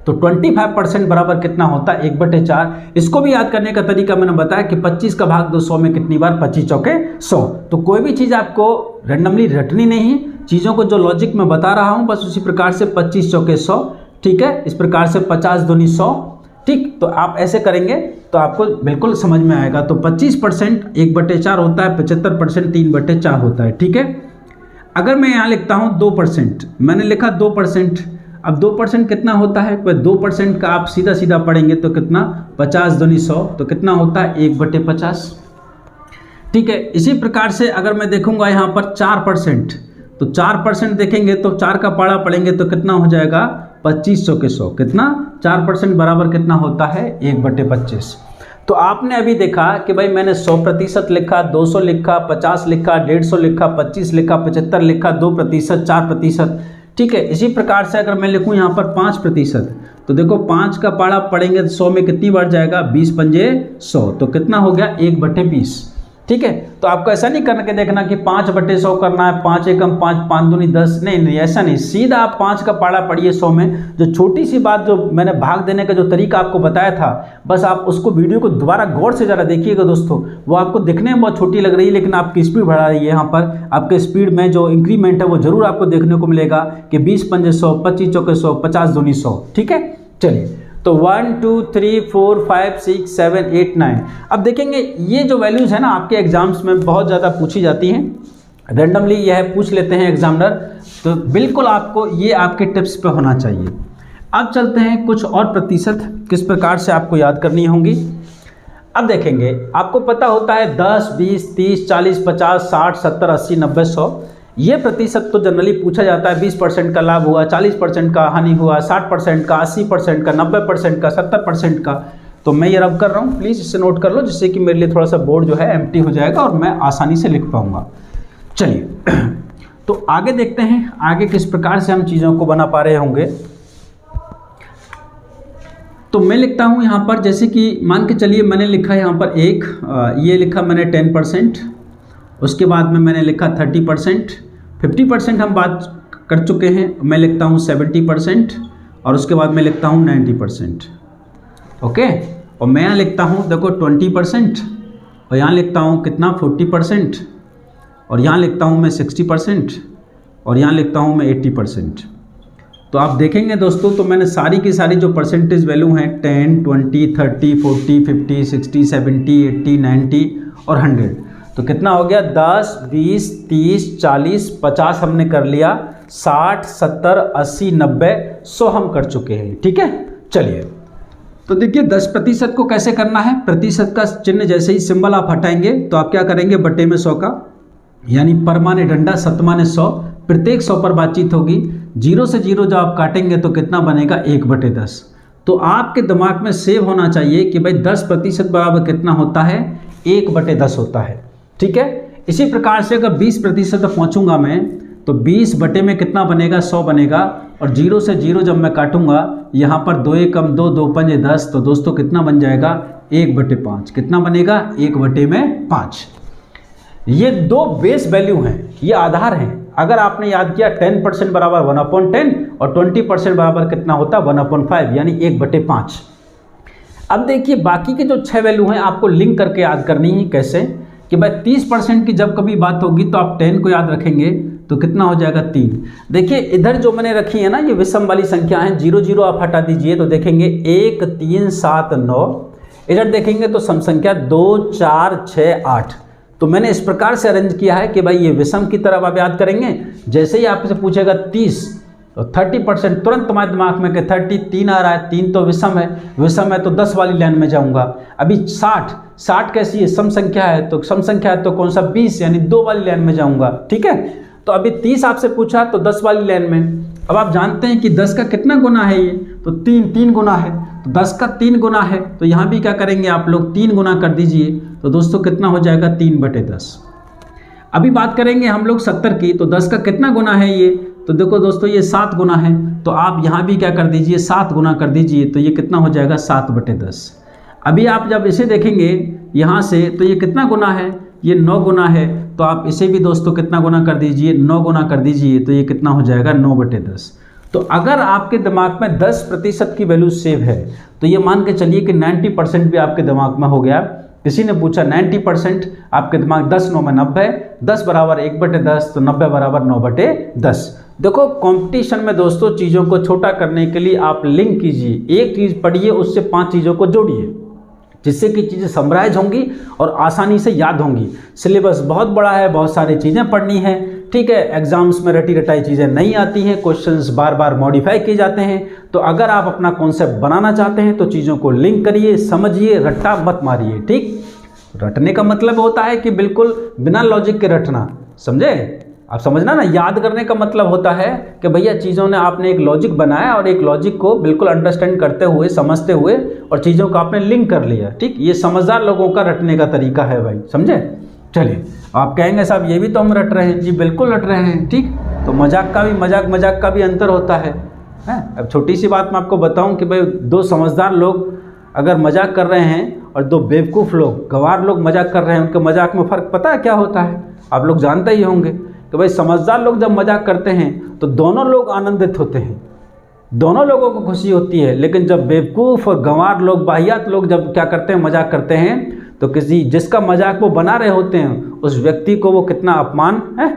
तो 25% बराबर कितना होता है 1/4। इसको भी याद करने का तरीका मैंने बताया कि 25 का भाग 200 में कितनी बार 25 चौके 100। तो कोई भी चीज़ आपको रैंडमली रटनी नहीं है, चीज़ों को जो लॉजिक मैं बता रहा हूँ बस उसी प्रकार से 25 चौके 100, ठीक है, इस प्रकार से 50 दूनी 100, ठीक। तो आप ऐसे करेंगे तो आपको बिल्कुल समझ में आएगा। तो 25% 1/4 होता है, 75% 3/4 होता है, ठीक है। अगर मैं यहाँ लिखता हूँ 2%, मैंने लिखा 2%, अब 2% कितना होता है, 2% का आप सीधा सीधा पढ़ेंगे तो कितना 50 दूनी 100, तो कितना होता है 1/50, ठीक है। इसी प्रकार से अगर मैं देखूंगा यहाँ पर 4%, तो 4% देखेंगे तो 4 का पाड़ा पढ़ेंगे तो कितना हो जाएगा 25 चौके 100, कितना 4% बराबर कितना होता है 1/25। तो आपने अभी देखा कि भाई मैंने 100% लिखा, 200 लिखा, 50 लिखा, 150 लिखा, 25 लिखा, 75 लिखा, 2%, 4%, ठीक है। इसी प्रकार से अगर मैं लिखूं यहाँ पर 5%, तो देखो 5 का पाड़ा पढ़ेंगे तो 100 में कितनी बार जाएगा 20 पंजे 100, तो कितना हो गया 1/20, ठीक है। तो आपको ऐसा नहीं करके देखना कि 5/100 करना है, 5 एकम 5, 5 दूनी 10, नहीं ऐसा नहीं, सीधा आप 5 का पाड़ा पढ़िए 100 में। जो छोटी सी बात जो मैंने भाग देने का जो तरीका आपको बताया था, बस आप उसको वीडियो को दोबारा गौर से ज़रा देखिएगा दोस्तों। वो आपको दिखने में बहुत छोटी लग रही है लेकिन आपकी स्पीड बढ़ा रही है। यहाँ पर आपके स्पीड में जो इंक्रीमेंट है वो जरूर आपको देखने को मिलेगा कि 20 पंजे 100, 25 चौके 100, 50 दूनी 100, ठीक है। चलिए तो 1 2 3 4 5 6 7 8 9। अब देखेंगे ये जो वैल्यूज़ है ना आपके एग्जाम्स में बहुत ज़्यादा पूछी जाती हैं, रैंडमली यह पूछ लेते हैं एग्जामिनर, तो बिल्कुल आपको ये आपके टिप्स पे होना चाहिए। अब चलते हैं कुछ और प्रतिशत किस प्रकार से आपको याद करनी होंगी। अब देखेंगे आपको पता होता है 10 20 30 40 50 60 70 80 90 100, ये प्रतिशत तो जनरली पूछा जाता है। 20% का लाभ हुआ, 40% का हानि हुआ, 60% का, 80% का, 90% का, 70% का। तो मैं ये रब कर रहा हूँ, प्लीज़ इसे नोट कर लो जिससे कि मेरे लिए थोड़ा सा बोर्ड जो है एम्प्टी हो जाएगा और मैं आसानी से लिख पाऊँगा। चलिए तो आगे देखते हैं आगे किस प्रकार से हम चीज़ों को बना पा रहे होंगे। तो मैं लिखता हूँ यहाँ पर, जैसे कि मान के चलिए मैंने लिखा यहाँ पर ये लिखा मैंने 10%, उसके बाद में मैंने लिखा 30%, 50% हम बात कर चुके हैं, मैं लिखता हूँ 70% और उसके बाद मैं लिखता हूँ 90%, ओके। और मैं यहाँ लिखता हूँ देखो 20% और यहाँ लिखता हूँ कितना 40% और यहाँ लिखता हूँ मैं 60% और यहाँ लिखता हूँ मैं 80%। तो आप देखेंगे दोस्तों तो मैंने सारी की सारी जो परसेंटेज वैल्यू हैं 10 20 30 40 50 60 70 80 90 और 100, तो कितना हो गया 10 20 30 40 50 हमने कर लिया, 60 70 80 90 100 हम कर चुके हैं, ठीक है। चलिए तो देखिए 10% को कैसे करना है। प्रतिशत का चिन्ह जैसे ही सिंबल आप हटाएंगे तो आप क्या करेंगे बटे में 100 का, यानी परमाने डंडा सतमाने 100, प्रत्येक 100 पर बातचीत होगी। 0 से 0 जब आप काटेंगे तो कितना बनेगा 1/10। तो आपके दिमाग में सेव होना चाहिए कि भाई 10% बराबर कितना होता है 1/10 होता है, ठीक है। इसी प्रकार से अगर 20% तक पहुँचूंगा मैं तो 20 बटे में कितना बनेगा 100 बनेगा, और 0 से 0 जब मैं काटूंगा यहाँ पर 2 एकम 2 2 पंजे 10, तो दोस्तों कितना बन जाएगा 1/5, कितना बनेगा 1/5। ये दो बेस वैल्यू हैं, ये आधार हैं। अगर आपने याद किया 10% बराबर 1/10 और 20% बराबर कितना होता है 1/5, यानी 1/5। अब देखिए बाकी के जो 6 वैल्यू हैं आपको लिंक करके याद करनी है। कैसे कि भाई 30% की जब कभी बात होगी तो आप 10 को याद रखेंगे तो कितना हो जाएगा 3। देखिए इधर जो मैंने रखी है ना ये विषम वाली संख्या है, 0 0 आप हटा दीजिए तो देखेंगे 1 3 7 9, इधर देखेंगे तो सम संख्या 2 4 6 8। तो मैंने इस प्रकार से अरेंज किया है कि भाई ये विषम की तरफ आप याद करेंगे। जैसे ही आपसे पूछेगा 30 तो 30% तुरंत तुम्हारे दिमाग में कि 30 3 आ रहा है, 3 तो विषम है, विषम है तो 10 वाली लाइन में जाऊंगा। अभी 60 कैसी है, सम संख्या है, तो सम संख्या है तो कौन सा 20 यानी 2 वाली लाइन में जाऊंगा। ठीक है, तो अभी 30 आपसे पूछा तो 10 वाली लाइन में। अब आप जानते हैं कि 10 का कितना गुना है, ये तो 3 गुना है, तो 10 का 3 गुना है, तो यहाँ भी क्या करेंगे आप लोग 3 गुना कर दीजिए, तो दोस्तों कितना हो जाएगा 3/10। अभी बात करेंगे हम लोग 70 की, तो 10 का कितना गुना है ये, तो देखो दोस्तों ये 7 गुना है, तो आप यहाँ भी क्या कर दीजिए 7 गुना कर दीजिए, तो ये कितना हो जाएगा 7/10। अभी आप जब इसे देखेंगे यहाँ से, तो ये कितना गुना है, ये 9 गुना है, तो आप इसे भी दोस्तों कितना गुना कर दीजिए 9 गुना कर दीजिए, तो ये कितना हो जाएगा 9/10। तो अगर आपके दिमाग में 10% की वैल्यू सेव है, तो ये मान के चलिए कि 90% भी आपके दिमाग में हो गया। किसी ने पूछा 90%, आपके दिमाग 10 9 में 90, 10 बराबर 1/10, तो 90 बराबर 9/10। देखो कंपटीशन में दोस्तों चीज़ों को छोटा करने के लिए आप लिंक कीजिए, एक चीज़ पढ़िए उससे 5 चीज़ों को जोड़िए, जिससे कि चीज़ें समराइज होंगी और आसानी से याद होंगी। सिलेबस बहुत बड़ा है, बहुत सारी चीज़ें पढ़नी है। ठीक है, एग्जाम्स में रटी रटाई चीज़ें नहीं आती हैं, क्वेश्चंस बार बार मॉडिफाई किए जाते हैं। तो अगर आप अपना कॉन्सेप्ट बनाना चाहते हैं तो चीज़ों को लिंक करिए, समझिए, रट्टा मत मारिए। ठीक, रटने का मतलब होता है कि बिल्कुल बिना लॉजिक के रटना, समझे आप, समझना ना। याद करने का मतलब होता है कि भैया चीज़ों ने आपने एक लॉजिक बनाया और एक लॉजिक को बिल्कुल अंडरस्टैंड करते हुए, समझते हुए और चीज़ों को आपने लिंक कर लिया। ठीक, ये समझदार लोगों का रटने का तरीका है भाई, समझे। चलिए, आप कहेंगे साहब ये भी तो हम रट रहे हैं, जी बिल्कुल रट रहे हैं। ठीक, तो मजाक का भी अंतर होता है। अब छोटी सी बात मैं आपको बताऊं कि भाई 2 समझदार लोग अगर मजाक कर रहे हैं और 2 बेवकूफ़ लोग, गंवार लोग मजाक कर रहे हैं, उनके मजाक में फ़र्क पता है क्या होता है, आप लोग जानते ही होंगे कि भाई समझदार लोग जब मजाक करते हैं तो दोनों लोग आनंदित होते हैं, दोनों लोगों को खुशी होती है। लेकिन जब बेवकूफ़ और गंवार लोग, बाहियात लोग जब क्या करते हैं, मजाक करते हैं, तो किसी जिसका मजाक वो बना रहे होते हैं उस व्यक्ति को वो कितना अपमान है,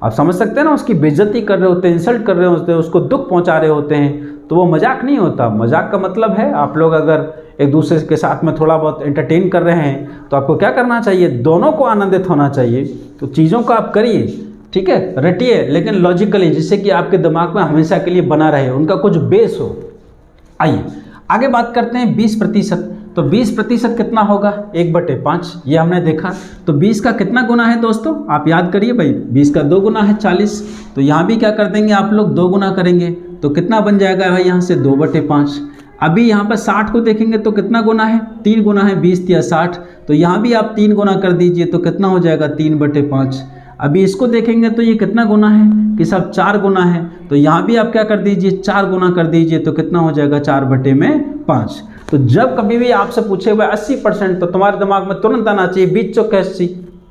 आप समझ सकते हैं ना, उसकी बेइज्जती कर रहे होते हैं, इंसल्ट कर रहे होते हैं, उसको दुख पहुंचा रहे होते हैं, तो वो मजाक नहीं होता। मजाक का मतलब है आप लोग अगर एक दूसरे के साथ में थोड़ा बहुत एंटरटेन कर रहे हैं तो आपको क्या करना चाहिए, दोनों को आनंदित होना चाहिए। तो चीज़ों को आप करिए, ठीक है, रटिए लेकिन लॉजिकली, जिससे कि आपके दिमाग में हमेशा के लिए बना रहे, उनका कुछ बेस हो। आइए आगे बात करते हैं 20%। तो 20% कितना होगा, 1/5, ये हमने देखा। तो 20 का कितना गुना है दोस्तों, आप याद करिए भाई, 20 का 2 गुना है 40, तो यहाँ भी क्या कर देंगे आप लोग 2 गुना करेंगे, तो कितना बन जाएगा भाई यहाँ से 2/5। अभी यहाँ पर 60 को देखेंगे तो कितना गुना है, 3 गुना है, 20 या 60, तो यहाँ भी आप 3 गुना कर दीजिए, तो कितना हो जाएगा 3/5। अभी इसको देखेंगे तो ये कितना गुना है कि सब 4 गुना है, तो यहाँ भी आप क्या कर दीजिए 4 गुना कर दीजिए, तो कितना हो जाएगा 4/5। तो जब कभी भी आपसे पूछे हुए 80%, तो तुम्हारे दिमाग में तुरंत आना चाहिए 20 चौके 80,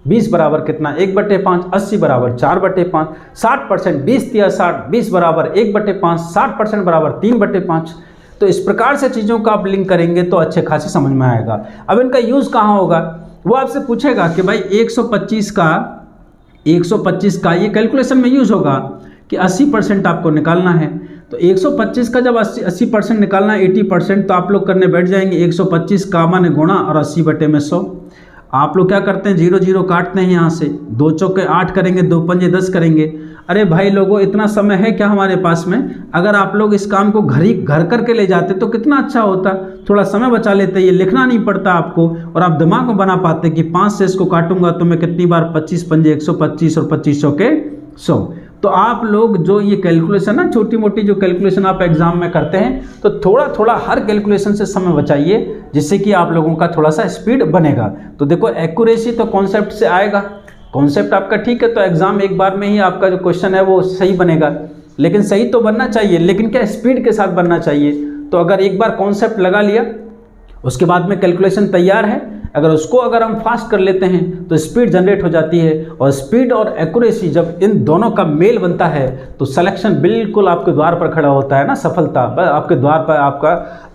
20 बराबर कितना 1/5, 80 बराबर 4/5, 60%, 20 या 60, 20 बराबर 1/5, 60% बराबर 3/5। तो इस प्रकार से चीज़ों का आप लिंक करेंगे तो अच्छे खासे समझ में आएगा। अब इनका यूज़ कहाँ होगा, वो आपसे पूछेगा कि भाई 125 का ये कैलकुलेशन में यूज़ होगा कि 80% आपको निकालना है। तो 125 का जब 80% निकालना है, 80%, तो आप लोग करने बैठ जाएंगे 125 का माने गुणा और 80/100। आप लोग क्या करते हैं 0 0 काटते हैं, यहाँ से 2 चौके 8 करेंगे, 2 पंजे 10 करेंगे। अरे भाई लोगों, इतना समय है क्या हमारे पास में, अगर आप लोग इस काम को घर करके ले जाते तो कितना अच्छा होता, थोड़ा समय बचा लेते, ये लिखना नहीं पड़ता आपको, और आप दिमाग में बना पाते कि 5 से इसको काटूंगा तो मैं कितनी बार 25 पंजे 125 और 25 चौके 100। तो आप लोग जो ये कैलकुलेशन ना, छोटी मोटी जो कैलकुलेशन आप एग्जाम में करते हैं, तो थोड़ा थोड़ा हर कैलकुलेशन से समय बचाइए, जिससे कि आप लोगों का थोड़ा सा स्पीड बनेगा। तो देखो एक्यूरेसी तो कॉन्सेप्ट से आएगा, कॉन्सेप्ट आपका ठीक है तो एग्जाम एक बार में ही आपका जो क्वेश्चन है वो सही बनेगा, लेकिन सही तो बनना चाहिए, लेकिन क्या स्पीड के साथ बनना चाहिए। तो अगर एक बार कॉन्सेप्ट लगा लिया, उसके बाद में कैलकुलेशन तैयार है, अगर हम फास्ट कर लेते हैं तो स्पीड जनरेट हो जाती है, और स्पीड और एक्यूरेसी जब इन दोनों का मेल बनता है तो सिलेक्शन बिल्कुल आपके द्वार पर खड़ा होता है ना, सफलता आपके द्वार पर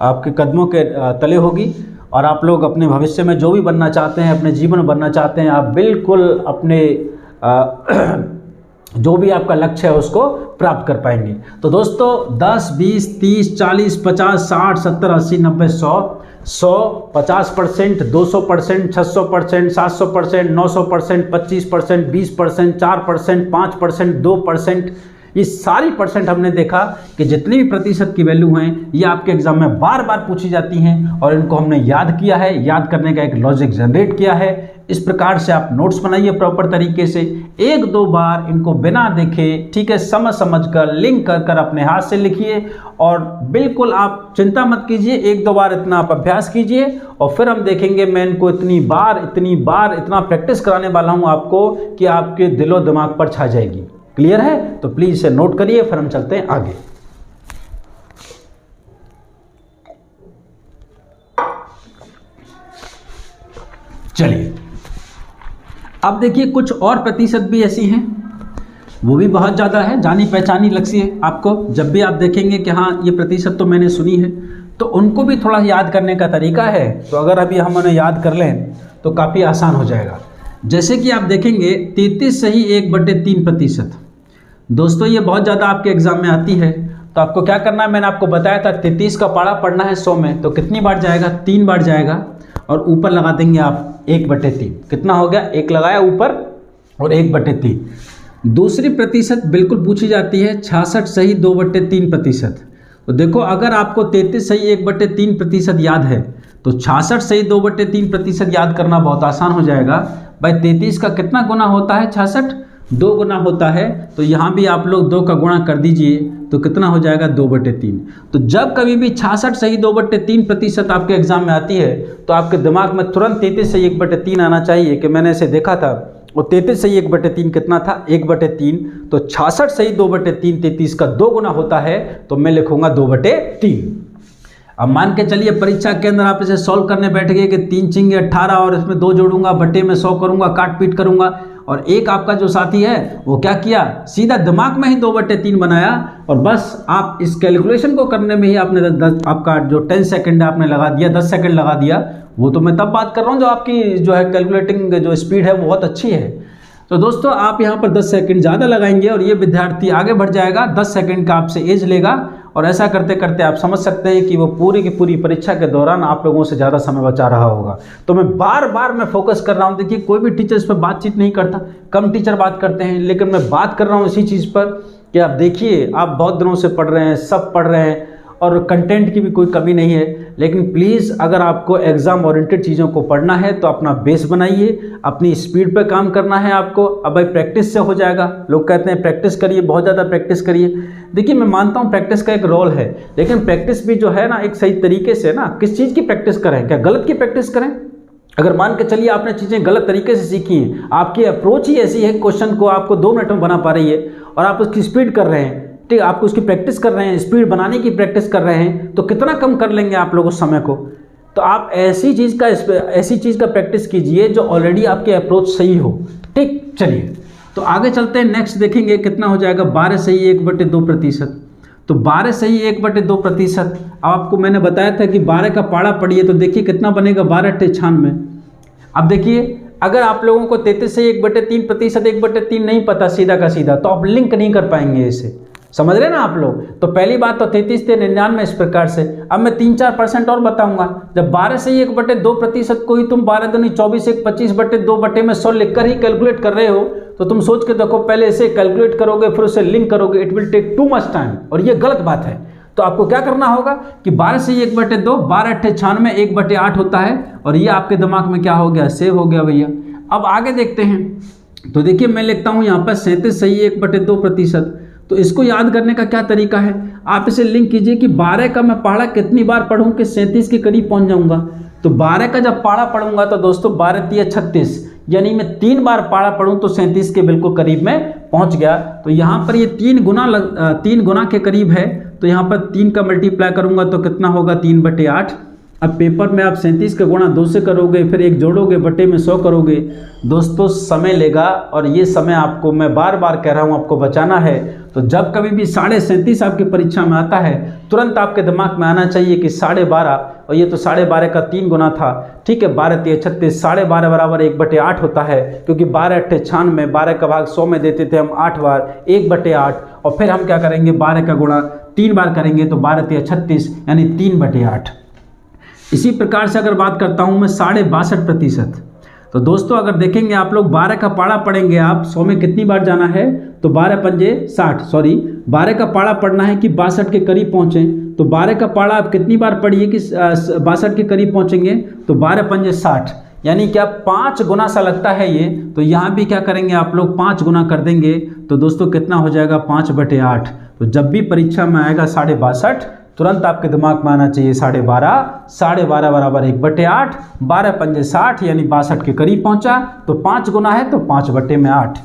आपके कदमों के तले होगी, और आप लोग अपने भविष्य में जो भी बनना चाहते हैं, अपने जीवन में बनना चाहते हैं, आप बिल्कुल अपने जो भी आपका लक्ष्य है उसको प्राप्त कर पाएंगे। तो दोस्तों 10, 20, 30, 40, 50, 60, 70, 80, 90, 100, 50%, 200%, 600%, 700%, 900%, 25%, 20%, 4%, 5%, 2%, ये सारी परसेंट हमने देखा कि जितनी भी प्रतिशत की वैल्यू हैं ये आपके एग्जाम में बार बार पूछी जाती हैं और इनको हमने याद किया है, याद करने का एक लॉजिक जनरेट किया है। इस प्रकार से आप नोट्स बनाइए प्रॉपर तरीके से, एक दो बार इनको बिना देखे, ठीक है, समझ कर लिंक कर कर अपने हाथ से लिखिए और बिल्कुल आप चिंता मत कीजिए, एक दो बार इतना आप अभ्यास कीजिए और फिर हम देखेंगे मैं इनको इतनी बार इतना प्रैक्टिस कराने वाला हूं आपको कि आपके दिलो दिमाग पर छा जाएगी। क्लियर है? तो प्लीज इसे नोट करिए, फिर हम चलते हैं आगे। चलिए अब देखिए कुछ और प्रतिशत भी ऐसी हैं, वो भी बहुत ज़्यादा है, जानी पहचानी लगती है आपको। जब भी आप देखेंगे कि हाँ ये प्रतिशत तो मैंने सुनी है, तो उनको भी थोड़ा याद करने का तरीका है। तो अगर अभी हम उन्हें याद कर लें तो काफ़ी आसान हो जाएगा। जैसे कि आप देखेंगे 33 सही 1/3%। दोस्तों ये बहुत ज़्यादा आपके एग्जाम में आती है, तो आपको क्या करना है, मैंने आपको बताया था 33 का पारा पढ़ना है 100 में, तो कितनी बार जाएगा, 3 बार जाएगा और ऊपर लगा देंगे आप 1/3। कितना हो गया, 1 लगाया ऊपर और 1/3। दूसरी प्रतिशत बिल्कुल पूछी जाती है 66 सही 2/3%। तो देखो अगर आपको 33 सही 1/3% याद है तो 66 सही 2/3% याद करना बहुत आसान हो जाएगा। भाई 33 का कितना गुना होता है, 66 2 गुना होता है, तो यहाँ भी आप लोग 2 का गुणा कर दीजिए तो कितना हो जाएगा 2/3। तो जब कभी भी 66 सही 2/3% आपके एग्जाम में आती है तो आपके दिमाग में तुरंत 33 सही 1/3 आना चाहिए कि मैंने इसे देखा था और 33 सही 1/3 कितना था, 1/3। तो 66 सही 2/3 33 का 2 गुना होता है, तो मैं लिखूंगा 2/3। अब मान के चलिए परीक्षा के अंदर आप इसे सॉल्व करने बैठ गए कि 3 चिंगे 18 और इसमें 2 जोड़ूंगा, बटे में 100 करूंगा, काट पीट करूंगा, और एक आपका जो साथी है वो क्या किया, सीधा दिमाग में ही 2/3 बनाया और बस आप इस कैलकुलेशन को करने में ही आपने आपका जो 10 सेकंड आपने लगा दिया, 10 सेकंड लगा दिया। वो तो मैं तब बात कर रहा हूँ जो आपकी जो है कैलकुलेटिंग जो स्पीड है वो बहुत अच्छी है। तो दोस्तों आप यहाँ पर 10 सेकंड ज़्यादा लगाएंगे और ये विद्यार्थी आगे बढ़ जाएगा, 10 सेकंड का आपसे एज लेगा और ऐसा करते करते आप समझ सकते हैं कि वो पूरी की पूरी परीक्षा के दौरान आप लोगों से ज़्यादा समय बचा रहा होगा। तो मैं बार बार मैं फोकस कर रहा हूँ, देखिए कोई भी टीचर इस पर बातचीत नहीं करता, कम टीचर बात करते हैं, लेकिन मैं बात कर रहा हूँ इसी चीज़ पर कि आप देखिए आप बहुत दिनों से पढ़ रहे हैं, सब पढ़ रहे हैं और कंटेंट की भी कोई कमी नहीं है। लेकिन प्लीज़ अगर आपको एग्ज़ाम ओरिएंटेड चीज़ों को पढ़ना है तो अपना बेस बनाइए, अपनी स्पीड पे काम करना है आपको। अब भाई प्रैक्टिस से हो जाएगा, लोग कहते हैं प्रैक्टिस करिए, बहुत ज़्यादा प्रैक्टिस करिए। देखिए मैं मानता हूँ प्रैक्टिस का एक रोल है, लेकिन प्रैक्टिस भी जो है ना एक सही तरीके से ना, किस चीज़ की प्रैक्टिस करें, क्या गलत की प्रैक्टिस करें? अगर मान के चलिए आपने चीज़ें गलत तरीके से सीखी हैं, आपकी अप्रोच ही ऐसी है, क्वेश्चन को आपको 2 मिनट में बना पा रही है और आप उसकी स्पीड कर रहे हैं, ठीक, आपको उसकी प्रैक्टिस कर रहे हैं, स्पीड बनाने की प्रैक्टिस कर रहे हैं, तो कितना कम कर लेंगे आप लोग उस समय को। तो आप ऐसी चीज़ का प्रैक्टिस कीजिए जो ऑलरेडी आपकी अप्रोच सही हो। ठीक, चलिए तो आगे चलते हैं, नेक्स्ट देखेंगे कितना हो जाएगा 12 सही 1/2%। तो 12 सही 1/2%। आपको मैंने बताया था कि 12 का पाड़ा पढ़िए, तो देखिए कितना बनेगा 12×96। अब देखिए अगर आप लोगों को 33 सही 1/3%, 1/3 नहीं पता सीधा का सीधा, तो आप लिंक नहीं कर पाएंगे इसे, समझ रहे ना आप लोग। तो पहली बात तो 33 से 99 इस प्रकार से। अब मैं 3-4% और बताऊंगा। जब 12 से 1/2% को ही तुम 12 दूनी 24 1 25/2/100 लिखकर ही कैलकुलेट कर रहे हो, तो तुम सोच के देखो, पहले इसे कैलकुलेट करोगे फिर उसे लिंक करोगे, it will take too much time, और ये गलत बात है। तो आपको क्या करना होगा कि 12 से 1/2, 12×96 1/8 होता है, और ये आपके दिमाग में क्या हो गया, सेव हो गया भैया। अब आगे देखते हैं। तो देखिए मैं लिखता हूँ यहाँ पर 37 सही 1/2%। तो इसको याद करने का क्या तरीका है, आप इसे लिंक कीजिए कि 12 का मैं पहाड़ा कितनी बार पढ़ूं कि 37 के करीब पहुंच जाऊंगा। तो 12 का जब पहाड़ा पढ़ूंगा तो दोस्तों 12×3 = 36, यानी मैं 3 बार पहाड़ा पढ़ूं तो 37 के बिल्कुल करीब में पहुंच गया। तो यहाँ पर ये 3 गुना के करीब है, तो यहाँ पर 3 का मल्टीप्लाई करूंगा तो कितना होगा 3/8। अब पेपर में आप 37 का गुणा 2 से करोगे, फिर 1 जोड़ोगे, बटे में 100 करोगे। दोस्तों समय लेगा, और ये समय आपको मैं बार बार कह रहा हूँ आपको बचाना है। तो जब कभी भी 37.5 आपकी परीक्षा में आता है, तुरंत आपके दिमाग में आना चाहिए कि 12.5, और ये तो 12.5 का 3 गुना था, ठीक है। 12×3 = 36, 12.5 बराबर 1/8 होता है, क्योंकि 12×98, 12 का भाग 100 में देते थे हम 8 बार, 1/8, और फिर हम क्या करेंगे 12 का गुणा 3 बार करेंगे, तो 12×3 = 36, यानी 3/8। इसी प्रकार से अगर बात करता हूँ मैं 62.5%, तो दोस्तों अगर देखेंगे आप लोग 12 का पाड़ा पढ़ेंगे आप 100 में कितनी बार जाना है, तो 12 पंजे 60, सॉरी 12 का पाड़ा पढ़ना है कि 62 के करीब पहुँचें। तो 12 का पाड़ा आप कितनी बार पढ़िए कि 62 के करीब पहुँचेंगे, तो 12 पंजे 60, यानी क्या 5 गुना सा लगता है ये। तो यहाँ भी क्या करेंगे आप लोग 5 गुना कर देंगे, तो दोस्तों कितना हो जाएगा 5/8। तो जब भी परीक्षा में आएगा 62.5, तुरंत आपके दिमाग में आना चाहिए 12.5, 12.5 बराबर 1/8, 12 पंजे 60 यानी 62 के करीब पहुंचा, तो 5 गुना है तो 5/8।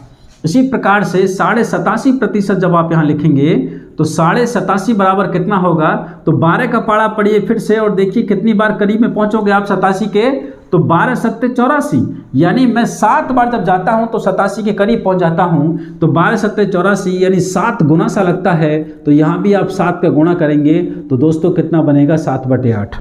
इसी प्रकार से 87.5% जब आप यहाँ लिखेंगे तो 87.5 बराबर कितना होगा, तो 12 का पाड़ा पढ़िए फिर से और देखिए कितनी बार करीब में पहुंचोगे आप 87 के, तो 12 सत्ते 84, यानी मैं 7 बार जब जाता हूं तो 87 के करीब पहुंच जाता हूं। तो 12 सत्ते 84 यानी 7 गुना सा लगता है। तो यहां भी आप 7 का गुणा करेंगे तो दोस्तों कितना बनेगा 7/8।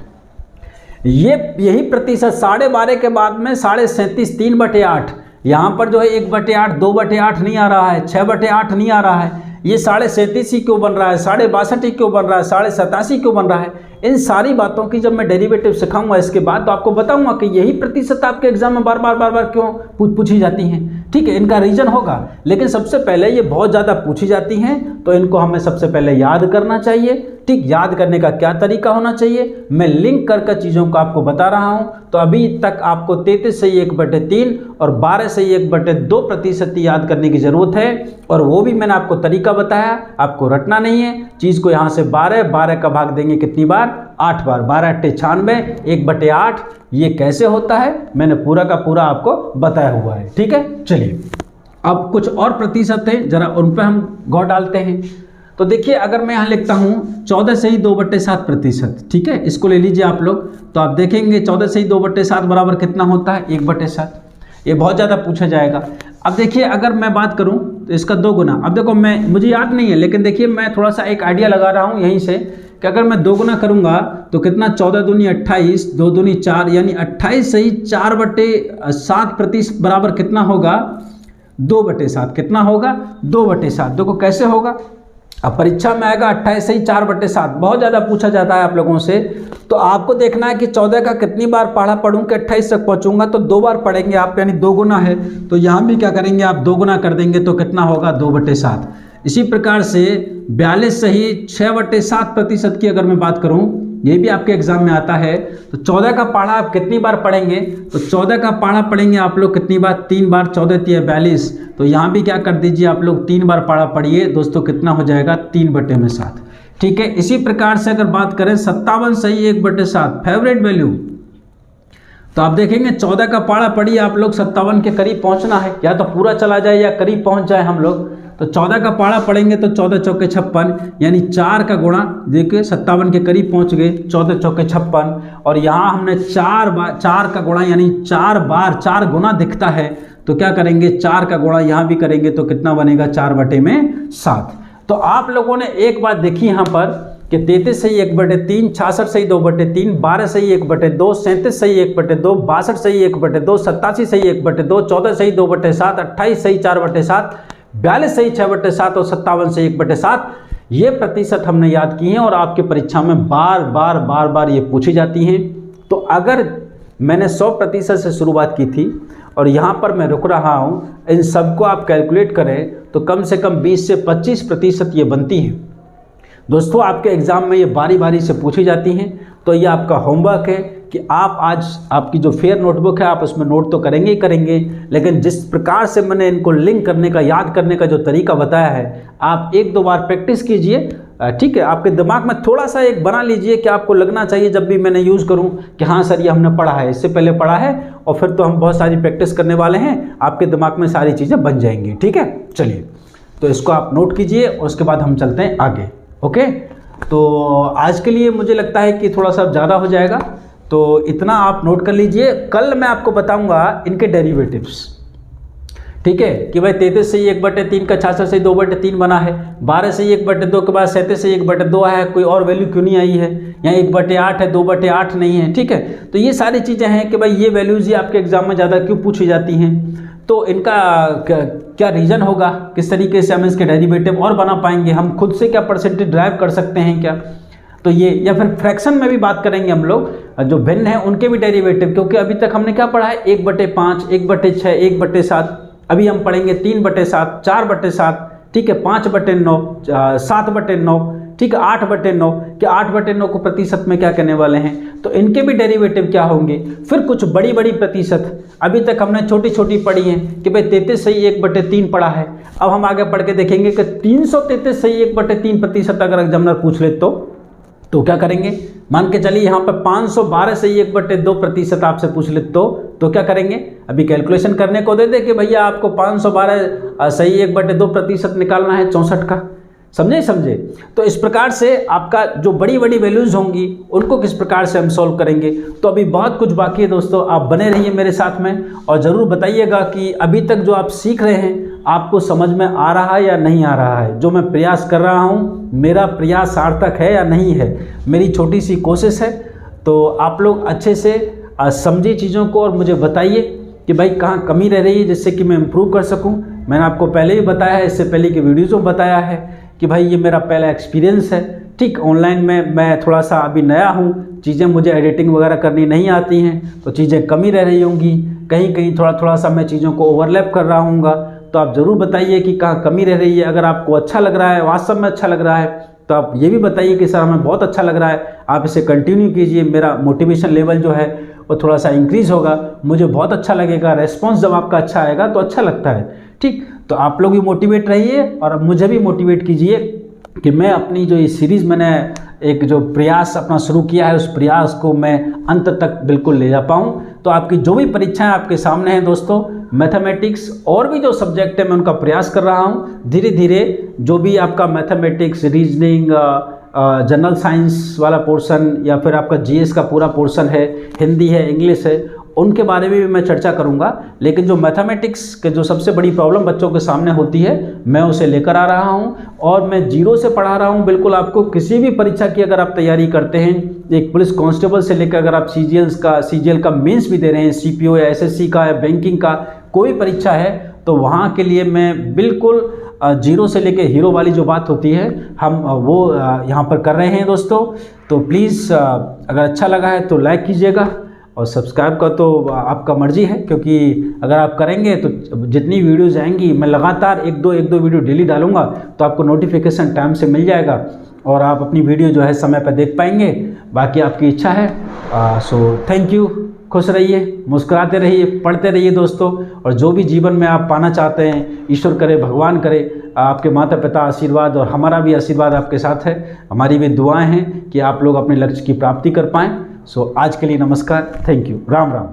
यही प्रतिशत 12.5 के बाद में 37.5 3/8, यहाँ पर जो है 1/8 2/8 नहीं आ रहा है, 6/8 नहीं आ रहा है, ये 37.5 ही क्यों बन रहा है, 62.5 ही क्यों बन रहा है, 87.5 क्यों बन रहा है। इन सारी बातों की जब मैं डेरिवेटिव सिखाऊंगा इसके बाद तो आपको बताऊंगा कि यही प्रतिशत आपके एग्जाम में बार बार क्यों पूछी जाती हैं। ठीक है, इनका रीजन होगा, लेकिन सबसे पहले ये बहुत ज़्यादा पूछी जाती हैं तो इनको हमें सबसे पहले याद करना चाहिए। ठीक, याद करने का क्या तरीका होना चाहिए, मैं लिंक कर चीज़ों को आपको बता रहा हूं। तो अभी तक आपको 33 से 1/3 और 12 से 1/2% याद करने की ज़रूरत है, और वो भी मैंने आपको तरीका बताया, आपको रटना नहीं है चीज़ को। यहाँ से 12 का भाग देंगे कितनी बार, 8 बार, 12 × 96 1/8। ये कैसे होता है मैंने पूरा का पूरा आपको बताया हुआ है। ठीक है, चलिए अब कुछ और प्रतिशत है, जरा उन पर हम गौर डालते हैं। तो देखिए अगर मैं यहाँ लिखता हूँ 14 से ही 2/7%, ठीक है, इसको ले लीजिए आप लोग, तो आप देखेंगे 14 से ही 2/7 बराबर कितना होता है 1/7। ये बहुत ज़्यादा पूछा जाएगा। अब देखिए अगर मैं बात करूँ तो इसका 2 गुना, अब देखो मुझे याद नहीं है, लेकिन देखिए मैं थोड़ा सा एक आइडिया लगा रहा हूँ यहीं से कि अगर मैं 2 गुना करूँगा तो कितना 14 दूनी 28, 2 दूनी 4, यानी 28 से ही 4/7% बराबर कितना होगा 2/7। कितना होगा 2/7। देखो कैसे होगा, अब परीक्षा में आएगा 28 से ही 4/7, बहुत ज़्यादा पूछा जाता है आप लोगों से। तो आपको देखना है कि 14 का कितनी बार पढ़ा पढ़ूँ कि 28 तक पहुँचूंगा, तो 2 बार पढ़ेंगे आप, यानी 2 गुना है। तो यहाँ भी क्या करेंगे आप 2 गुना कर देंगे तो कितना होगा 2/7। इसी प्रकार से 42 से ही 6/7% की अगर मैं बात करूँ, ये भी आपके एग्जाम में आता है। तो 14 का पाढ़ा आप कितनी बार पढ़ेंगे, तो 14 का पाढ़ा पढ़ेंगे आप लोग कितनी बार, 3 बार, 14 × 42। तो यहाँ भी क्या कर दीजिए आप लोग 3 बार पाढ़ा पढ़िए दोस्तों, कितना हो जाएगा 3/7। ठीक है, इसी प्रकार से अगर बात करें 57 से ही 1/7 फेवरेट वैल्यू, तो आप देखेंगे 14 का पाढ़ा पढ़िए आप लोग, 57 के करीब पहुँचना है, या तो पूरा चला जाए या करीब पहुँच जाए हम लोग। तो 14 का पाढ़ा पढ़ेंगे तो 14 चौके 56, यानी 4 का गुणा, देखिए 57 के करीब पहुंच गए, 14 चौके 56, और यहाँ हमने 4 का गुणा, यानी 4 बार 4 गुना दिखता है, तो क्या करेंगे 4 का गुणा यहाँ भी करेंगे तो कितना बनेगा 4/7। तो आप लोगों ने एक बात देखी यहाँ पर कि 33 से ही 1/3, 66 से ही 2/3, 12 से ही 1/2, 37 से ही 1/2, 62 से ही 1/2, 87 से ही 1/2, 14 से ही 2/7, 28 से ही 4/7, 42 से ही 6/7 और 57 से 1/7। ये प्रतिशत हमने याद किए हैं और आपके परीक्षा में बार बार ये पूछी जाती हैं। तो अगर मैंने 100% से शुरुआत की थी और यहाँ पर मैं रुक रहा हूँ, इन सबको आप कैलकुलेट करें तो कम से कम 20 से 25% ये बनती हैं। दोस्तों आपके एग्ज़ाम में ये बारी से पूछी जाती हैं, तो ये आपका होमवर्क है कि आप आज आपकी जो फेयर नोटबुक है आप उसमें नोट तो करेंगे ही करेंगे, लेकिन जिस प्रकार से मैंने इनको लिंक करने का, याद करने का जो तरीका बताया है, आप 1-2 बार प्रैक्टिस कीजिए। ठीक है, आपके दिमाग में थोड़ा सा एक बना लीजिए कि आपको लगना चाहिए जब भी मैंने यूज़ करूं कि हाँ सर ये हमने पढ़ा है, इससे पहले पढ़ा है, और फिर तो हम बहुत सारी प्रैक्टिस करने वाले हैं, आपके दिमाग में सारी चीज़ें बन जाएंगी। ठीक है, चलिए तो इसको आप नोट कीजिए और उसके बाद हम चलते हैं आगे। ओके, तो आज के लिए मुझे लगता है कि थोड़ा सा ज़्यादा हो जाएगा, तो इतना आप नोट कर लीजिए। कल मैं आपको बताऊंगा इनके डेरिवेटिव्स। ठीक है, कि भाई 33 से 1/3 का 66 से 2/3 बना है, 12 से 1/2 के बाद 37 से 1/2 है, कोई और वैल्यू क्यों नहीं आई है, यहाँ 1/8 है, 2/8 नहीं है। ठीक है, तो ये सारी चीज़ें हैं कि भाई ये वैल्यूज़ ही आपके एग्जाम में ज़्यादा क्यों पूछी जाती हैं, तो इनका क्या रीज़न होगा, किस तरीके से हम इसके डेरिवेटिव और बना पाएंगे, हम खुद से क्या परसेंटेज ड्राइव कर सकते हैं क्या। तो ये, या फिर फ्रैक्शन में भी बात करेंगे हम लोग, जो भिन्न है उनके भी डेरिवेटिव, क्योंकि अभी तक हमने क्या पढ़ा है 1/5, 1/6, 1/7, अभी हम पढ़ेंगे 3/7, 4/7, ठीक है, 5/9, 7/9, ठीक है, 8/9, कि 8/9 को प्रतिशत में क्या कहने वाले हैं, तो इनके भी डेरिवेटिव क्या होंगे। फिर कुछ बड़ी बड़ी प्रतिशत, अभी तक हमने छोटी छोटी पढ़ी हैं कि भाई 33 सही 1/3 पढ़ा है। अब हम आगे पढ़ के देखेंगे कि 333 सही 1/3 प्रतिशत अगर एग्जामिनर पूछ ले तो क्या करेंगे। मान के चलिए यहाँ पर 512 सही 1/2 प्रतिशत आपसे पूछ ले तो क्या करेंगे। अभी कैलकुलेशन करने को दे दे कि भैया आपको 512 सही 1/2 प्रतिशत निकालना है 64 का, समझे। तो इस प्रकार से आपका जो बड़ी बड़ी वैल्यूज़ होंगी उनको किस प्रकार से हम सॉल्व करेंगे, तो अभी बहुत कुछ बाकी है दोस्तों। आप बने रहिए मेरे साथ में और ज़रूर बताइएगा कि अभी तक जो आप सीख रहे हैं आपको समझ में आ रहा है या नहीं आ रहा है। जो मैं प्रयास कर रहा हूँ, मेरा प्रयास सार्थक है या नहीं है, मेरी छोटी सी कोशिश है। तो आप लोग अच्छे से समझिए चीज़ों को और मुझे बताइए कि भाई कहाँ कमी रह रही है, जिससे कि मैं इम्प्रूव कर सकूँ। मैंने आपको पहले भी बताया है, इससे पहले की वीडियोज़ में बताया है कि भाई ये मेरा पहला एक्सपीरियंस है, ठीक। ऑनलाइन में मैं थोड़ा सा अभी नया हूँ, चीज़ें मुझे एडिटिंग वगैरह करनी नहीं आती हैं, तो चीज़ें कमी रह रही होंगी, कहीं कहीं थोड़ा सा मैं चीज़ों को ओवरलैप कर रहा हूँगा। तो आप ज़रूर बताइए कि कहाँ कमी रह रही है। अगर आपको अच्छा लग रहा है, वास्तव में अच्छा लग रहा है, तो आप ये भी बताइए कि सर हमें बहुत अच्छा लग रहा है, आप इसे कंटिन्यू कीजिए। मेरा मोटिवेशन लेवल जो है वो थोड़ा सा इंक्रीज़ होगा, मुझे बहुत अच्छा लगेगा। रेस्पॉन्स जब आपका अच्छा आएगा तो अच्छा लगता है, ठीक। तो आप लोग भी मोटिवेट रहिए और मुझे भी मोटिवेट कीजिए कि मैं अपनी जो ये सीरीज़ मैंने एक जो प्रयास अपना शुरू किया है, उस प्रयास को मैं अंत तक बिल्कुल ले जा पाऊँ। तो आपकी जो भी परीक्षाएं आपके सामने हैं दोस्तों, मैथमेटिक्स और भी जो सब्जेक्ट है मैं उनका प्रयास कर रहा हूँ। धीरे धीरे जो भी आपका मैथमेटिक्स, रीजनिंग, जनरल साइंस वाला पोर्शन या फिर आपका जीएस का पूरा पोर्शन है, हिंदी है, इंग्लिश है, उनके बारे में भी मैं चर्चा करूंगा। लेकिन जो मैथमेटिक्स के जो सबसे बड़ी प्रॉब्लम बच्चों के सामने होती है, मैं उसे लेकर आ रहा हूं और मैं जीरो से पढ़ा रहा हूं। बिल्कुल आपको किसी भी परीक्षा की अगर आप तैयारी करते हैं, एक पुलिस कांस्टेबल से लेकर अगर आप सीजीएल का मेंस भी दे रहे हैं, सीपीओ या एसएससी का या बैंकिंग का कोई परीक्षा है, तो वहाँ के लिए मैं बिल्कुल जीरो से लेके हीरो वाली जो बात होती है हम वो यहाँ पर कर रहे हैं दोस्तों। तो प्लीज़ अगर अच्छा लगा है तो लाइक कीजिएगा और सब्सक्राइब का तो आपका मर्जी है, क्योंकि अगर आप करेंगे तो जितनी वीडियोस आएंगी मैं लगातार एक दो वीडियो डेली डालूंगा, तो आपको नोटिफिकेशन टाइम से मिल जाएगा और आप अपनी वीडियो जो है समय पर देख पाएंगे। बाकी आपकी इच्छा है। So thank you. खुश रहिए, मुस्कुराते रहिए, पढ़ते रहिए दोस्तों। और जो भी जीवन में आप पाना चाहते हैं, ईश्वर करे, भगवान करे, आपके माता पिता आशीर्वाद और हमारा भी आशीर्वाद आपके साथ है। हमारी भी दुआएं हैं कि आप लोग अपने लक्ष्य की प्राप्ति कर पाएँ। सो आज के लिए नमस्कार, थैंक यू, राम राम।